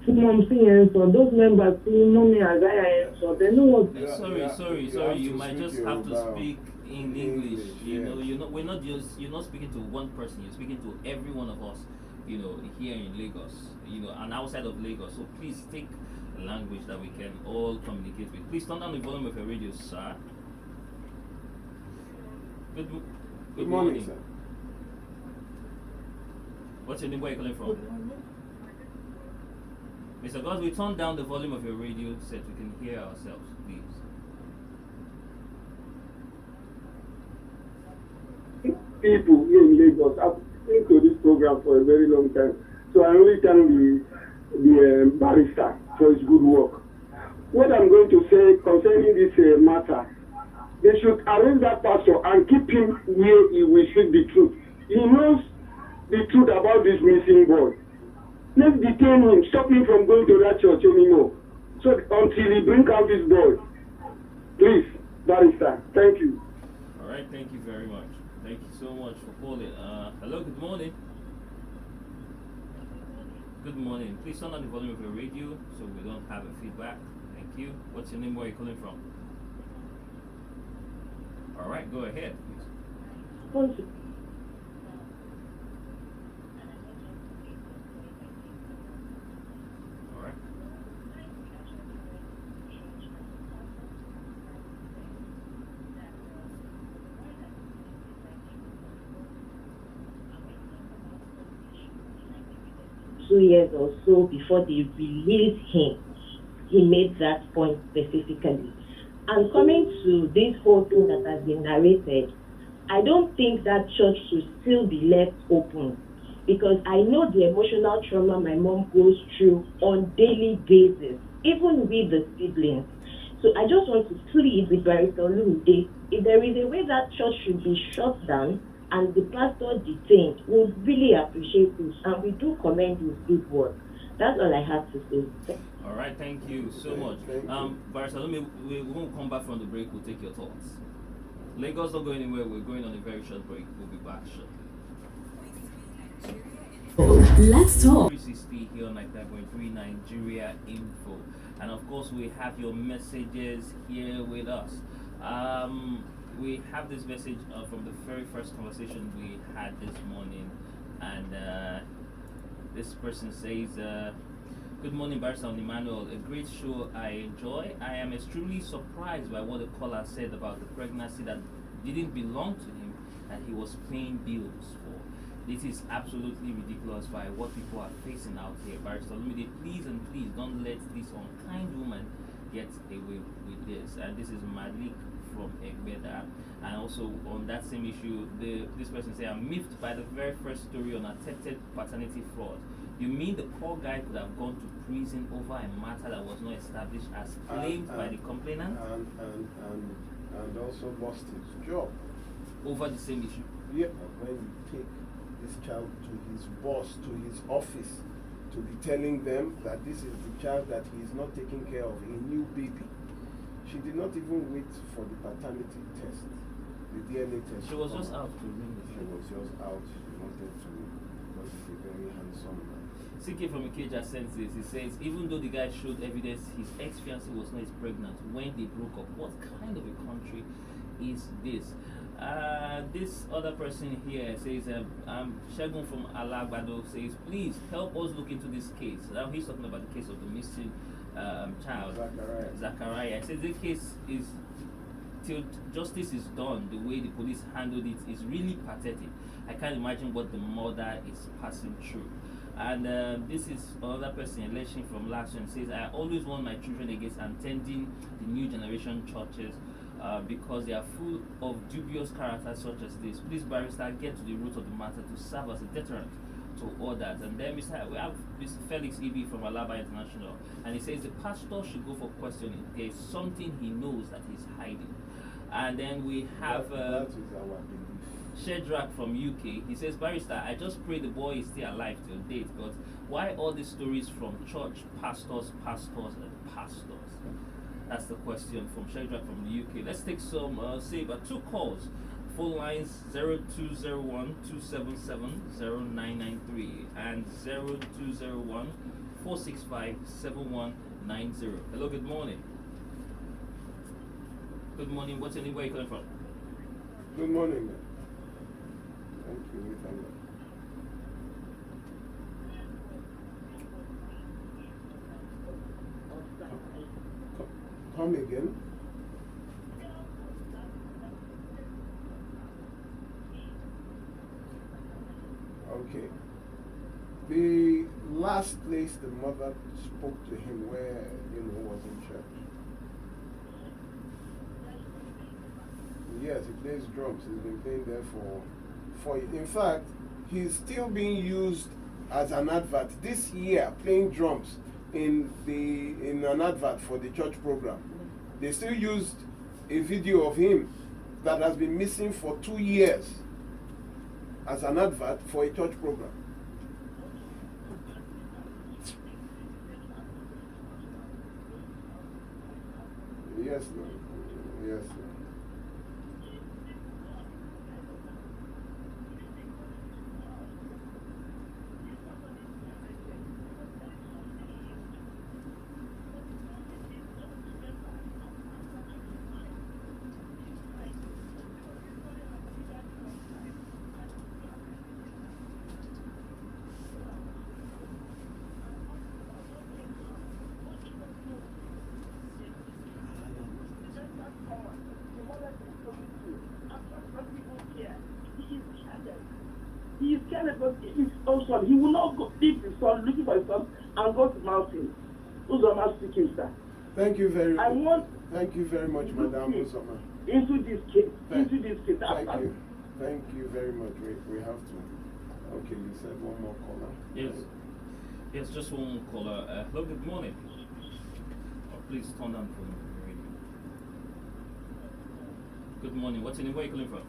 see Mom saying so, those members see Mommy Isaiah so they know what. Sorry. You might just have to speak in English. You know, you're not speaking to one person. You're speaking to every one of us. You know, here in Lagos. You know, and outside of Lagos. So please take a language that we can all communicate with. Please turn down the volume of your radio, sir. Good morning, sir. What's your name? Where are you calling from? Good morning. Mr. God, we turn down the volume of your radio so we can hear ourselves, please. People here in Lagos have been to this program for a very long time. So I only can be barrister for his good work. what I'm going to say concerning this matter, they should arrest that pastor and keep him where he will speak the truth. He knows the truth about this missing boy. Let's detain him, stop him from going to that church anymore. So until he brings out this boy. Please, Barrister, thank you. All right, thank you very much. Thank you so much for calling. Hello, good morning. Good morning. Please turn on the volume of your radio so we don't have a feedback. Thank you. What's your name? Where are you calling from? All right, go ahead, please. All right. 2 years or so before they released him, he made that point specifically. And coming to this whole thing that has been narrated, I don't think that church should still be left open, because I know the emotional trauma my mom goes through on daily basis, even with the siblings. So I just want to plead with Barrister Olumide, if there is a way that church should be shut down and the pastor detained, we would really appreciate this, and we do commend his good work. That's all I have to say. All right, thank you so much. Barrister, we won't come back from the break. We'll take your thoughts. Lagos don't go anywhere. We're going on a very short break. We'll be back shortly. Let's talk. 360 here on 99.3 Nigeria Info, and of course we have your messages here with us. We have this message from the very first conversation we had this morning, and this person says, good morning, Barrister Emmanuel. A great show I enjoy. I am extremely surprised by what the caller said about the pregnancy that didn't belong to him, that he was paying bills for. This is absolutely ridiculous by what people are facing out here. Barrister Olumide, please and please don't let this unkind woman get away with this. And this is Malik from Egbeda. And also on that same issue, this person said, I'm miffed by the very first story on attempted paternity fraud. You mean the poor guy could have gone to prison over a matter that was not established as claimed by the complainant? And also lost his job. Over the same issue? Yeah, when you take this child to his boss, to his office, to be telling them that this is the child that he is not taking care of, a new baby. She did not even wait for the paternity test, the DNA test. She was just out to ring the She was just out. She wanted to, because he's a very handsome man. CK from Ikeja sends this. He says, even though the guy showed evidence his ex-fiancée was not pregnant when they broke up, what kind of a country is this? This other person here says, Shegun from Alagbado says, please help us look into this case. Now he's talking about the case of the missing child, Zachariah. He says the case is, till justice is done, the way the police handled it is really pathetic. I can't imagine what the mother is passing through. And this is another person, Election from Lashon, says, I always warn my children against attending the new generation churches because they are full of dubious characters such as this. Please, Barrister, get to the root of the matter to serve as a deterrent to others. And then we have Mr. Felix Ibi from Alaba International, and he says the pastor should go for questioning. There's something he knows that he's hiding. And then we have that is our belief. Shedrack from UK. He says, Barrister, I just pray the boy is still alive till date, but why all these stories from church pastors, and pastors? That's the question from Shedrack from the UK. Let's take some, say about 2 calls. Phone lines 0201 277 0993 and 0201 465 7190. Hello, good morning. Good morning. What's your name? Where are you calling from? Good morning, man. Thank you. Thank you. Come again. Okay. The last place the mother spoke to him where, was in church. Yes, he plays drums. He's been playing there for in fact, he's still being used as an advert this year, playing drums. in an advert for the church program. They still used a video of him that has been missing for 2 years as an advert for a church program. Yes, Lord. Yes, Lord. He is careless, but if his own son, he will not go, leave his son, looking for his son, and go to mountain. Uzoma speaking, sir. Thank you very much. I want. Thank you very much, Madam Uzoma. Into this case. Thank Into this case. Thank you. Thank you very much. We have to. Okay, you said one more caller. Yes. Yes, just one more caller. Hello, good morning. Please turn down from the radio. Good morning. What's your name? Where are you calling from?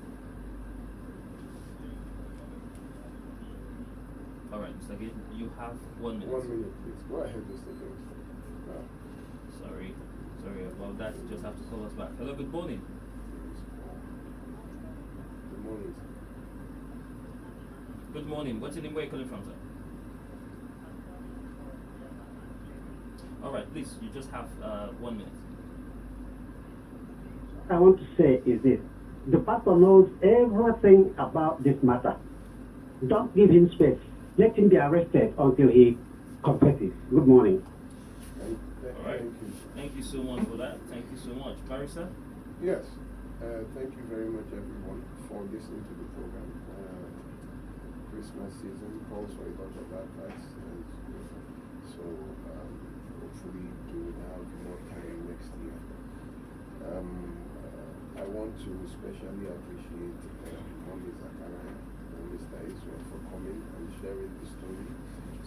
All right, Mr. Gate, you have 1 minute. 1 minute, please. Go ahead, Mr. Gate. Sorry about that. You just have to call us back. Hello, good morning. Good morning. Good morning. What's your name? Where are you calling from, sir? All right, please. You just have 1 minute. I want to say is this: the pastor knows everything about this matter. Don't give him space. Let him be arrested until he confesses. Good morning. All right. Thank you so much for that. Thank you so much. Marisa? Yes. Thank you very much, everyone, for listening to the program. Christmas season calls for a lot of advice. So hopefully we will have more time next year. I want to especially appreciate Mommy Zachariah and Mr. Israel for coming and sharing the story.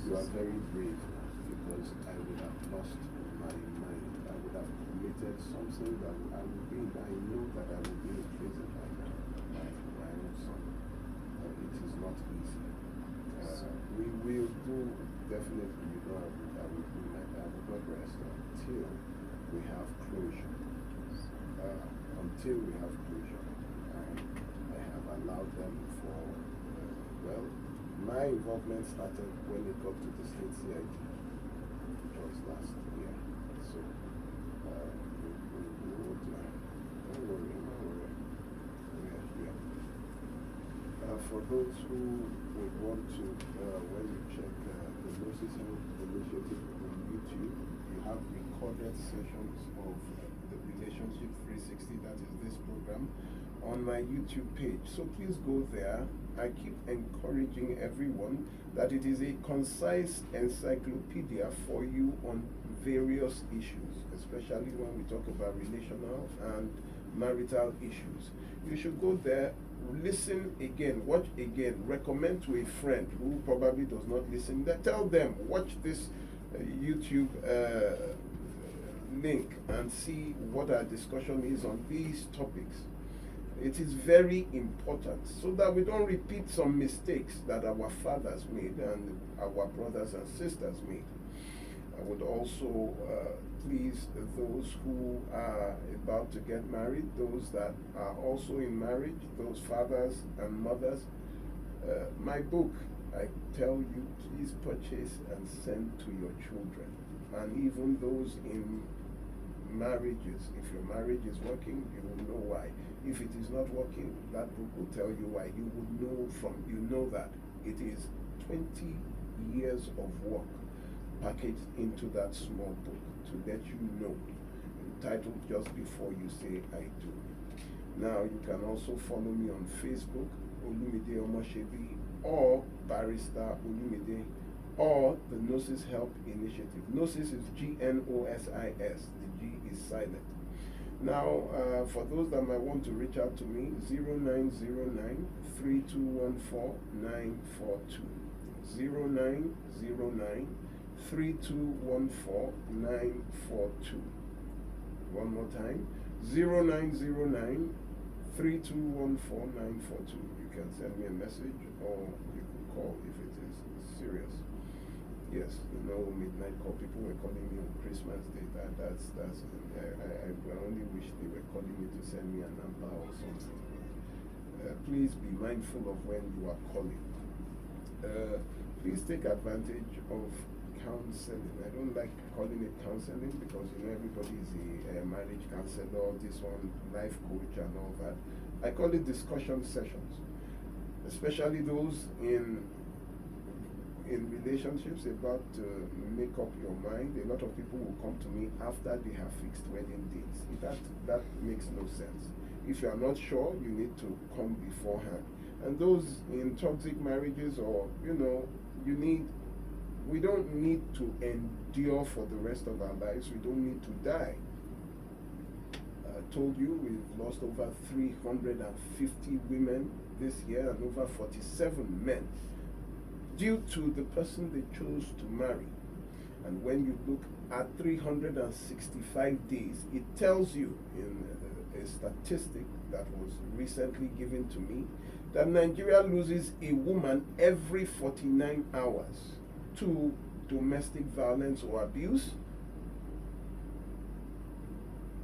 You are very brave, because I would have lost my mind. I would have committed something that I know that I would be in prison right now, my own son. It is not easy. We will do, definitely, I will do my, I will not rest until we have closure. Until we have closure. I have allowed them for, well, my involvement started when it got to the state CID, which was last year. So, we would, don't worry. We are here. For those who would want to, when you check the Moses Health Initiative on YouTube, you have recorded sessions of the Relationship 360, that is this program, on my YouTube page. So please go there. I keep encouraging everyone that it is a concise encyclopedia for you on various issues, especially when we talk about relational and marital issues. You should go there, listen again, watch again, recommend to a friend who probably does not listen. Tell them, watch this YouTube link and see what our discussion is on these topics. It is very important so that we don't repeat some mistakes that our fathers made and our brothers and sisters made. I would also please those who are about to get married, those that are also in marriage, those fathers and mothers. My book, I tell you, please purchase and send to your children. And even those in marriages, if your marriage is working, you will know why. If it is not working, that book will tell you why. You would know that it is 20 years of work packaged into that small book to let you know, entitled Just Before You Say I Do. Now you can also follow me on Facebook, Olumide Omoshebi, or Barrister Olumide, or the Gnosis Help Initiative. Gnosis is Gnosis, the G is silent. Now, for those that might want to reach out to me, 0909-3214-942. 3214942. One more time, 0909 3214942. You can send me a message or you can call if it is serious. Yes, midnight call. People were calling me on Christmas Day. I only wish they were calling me to send me a number or something. Please be mindful of when you are calling. Please take advantage of counseling. I don't like calling it counseling because everybody is a marriage counselor, this one life coach and all that. I call it discussion sessions, especially those in relationships about to make up your mind. A lot of people will come to me after they have fixed wedding dates. That makes no sense. If you are not sure, you need to come beforehand. And those in toxic marriages, or we don't need to endure for the rest of our lives. We don't need to die. I told you we've lost over 350 women this year and over 47 men due to the person they chose to marry. And when you look at 365 days, it tells you in a statistic that was recently given to me that Nigeria loses a woman every 49 hours to domestic violence or abuse,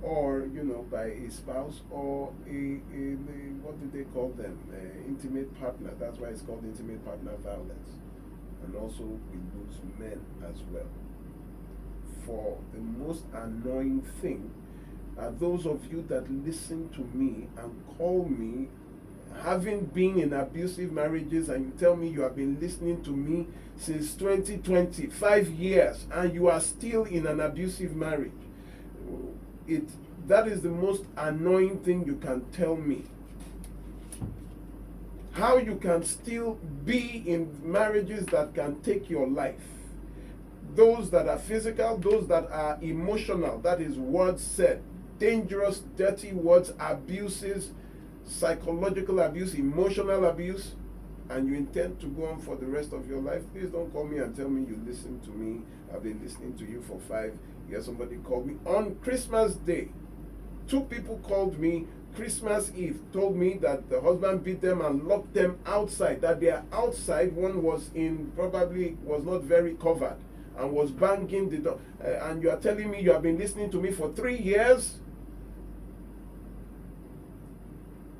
or by a spouse or a what do they call them? Intimate partner. That's why it's called intimate partner violence. And also we lose men as well. For the most annoying thing are those of you that listen to me and call me having been in abusive marriages, and you tell me you have been listening to me since 2020, 5 years, and you are still in an abusive marriage. That is the most annoying thing you can tell me. How you can still be in marriages that can take your life. Those that are physical, those that are emotional, that is words said, dangerous, dirty words, abuses, psychological abuse, emotional abuse, and you intend to go on for the rest of your life. Please don't call me and tell me you listen to me. I've been listening to you for 5 years. Somebody called me on Christmas Day. 2 people called me Christmas Eve, told me that the husband beat them and locked them outside, that they are outside. One was probably was not very covered and was banging the door. And you are telling me you have been listening to me for 3 years?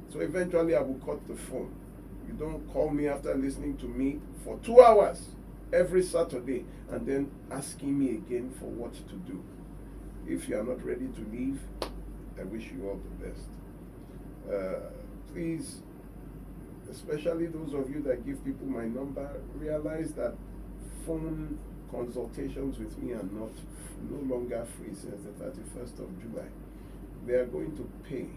So eventually I will cut the phone. You don't call me after listening to me for 2 hours every Saturday and then asking me again for what to do. If you are not ready to leave, I wish you all the best. Please, especially those of you that give people my number, realize that phone consultations with me are no longer free since the 31st of July. They are going to pay,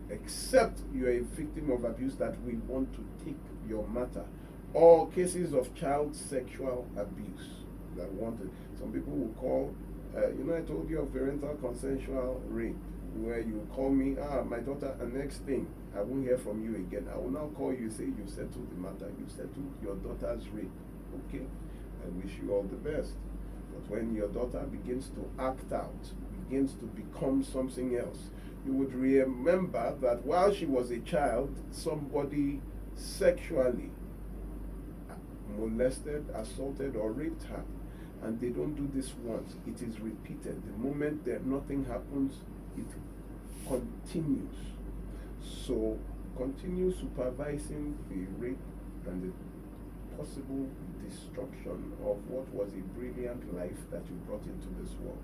except you are a victim of abuse that we want to take your matter, or cases of child sexual abuse that wanted. Some people will call, I told you of parental consensual rape, where you call me, my daughter, and next thing, I won't hear from you again. I will now call you, say you settled the matter, you settled your daughter's rape. Okay, I wish you all the best. But when your daughter begins to act out, begins to become something else, you would remember that while she was a child, somebody sexually molested, assaulted, or raped her. And they don't do this once. It is repeated. The moment that nothing happens, it continues. So continue supervising the rape and the possible destruction of what was a brilliant life that you brought into this world.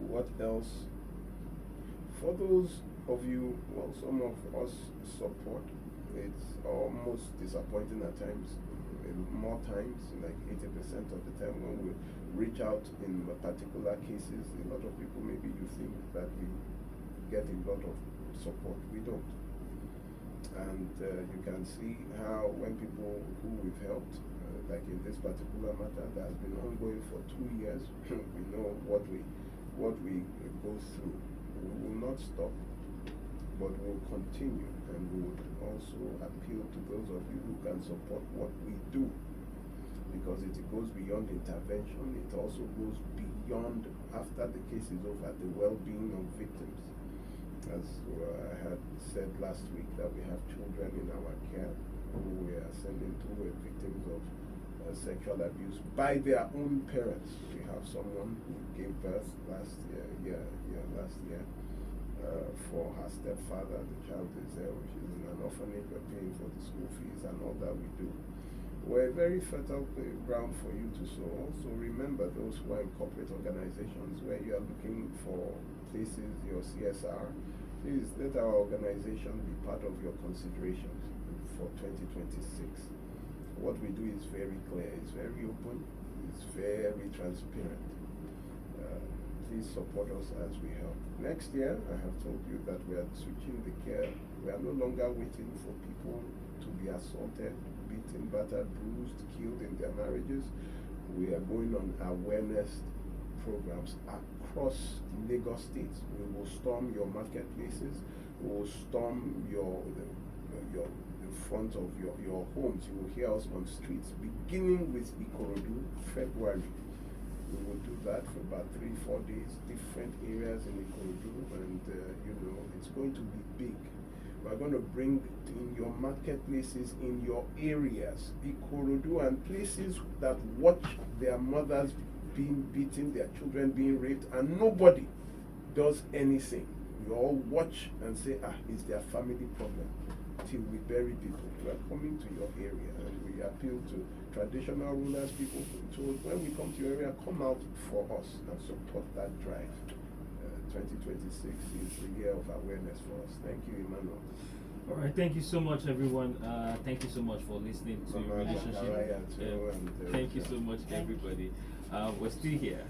What else? For those of you, well, some of us support. It's almost disappointing at times. More times, like 80% of the time when we reach out in particular cases, a lot of people, maybe you think that we get a lot of support. We don't. And you can see how when people who we've helped, like in this particular matter that has been ongoing for 2 years, we know what we go through. We will not stop, but we'll continue, and we would also appeal to those of you who can support what we do. because it goes beyond intervention. It also goes beyond, after the case is over, the well-being of victims. As I had said last week, that we have children in our care who we are sending to were victims of sexual abuse by their own parents. We have someone who gave birth last year, for her stepfather. The child is there, she's in an orphanage. We're paying for the school fees and all that we do. We're a very fertile ground for you to sow. Also remember those who are in corporate organizations where you are looking for places, your CSR. Please let our organization be part of your considerations for 2026. What we do is very clear, it's very open, it's very transparent. Please support us as we help. Next year, I have told you that we are switching the care. We are no longer waiting for people to be assaulted, beaten, battered, bruised, killed in their marriages. We are going on awareness programs across Lagos State. We will storm your marketplaces. We will storm the front of your homes. You will hear us on streets, beginning with Ikorodu, February. We will do that for about 3-4 days, different areas in Ikorodu, and it's going to be big. We're going to bring in your marketplaces in your areas, Ikorodu, and places that watch their mothers being beaten, their children being raped, and nobody does anything. We all watch and say, it's their family problem, till we bury people. We are coming to your area, and we appeal to traditional rulers, people. So when we come to your area, come out for us and support that drive. 2026 is the year of awareness for us. Thank you, Emmanuel. All right, thank you so much, everyone. Thank you so much for listening to Mama Relationship. Zachariah too, and, thank you so much, everybody. We're still here.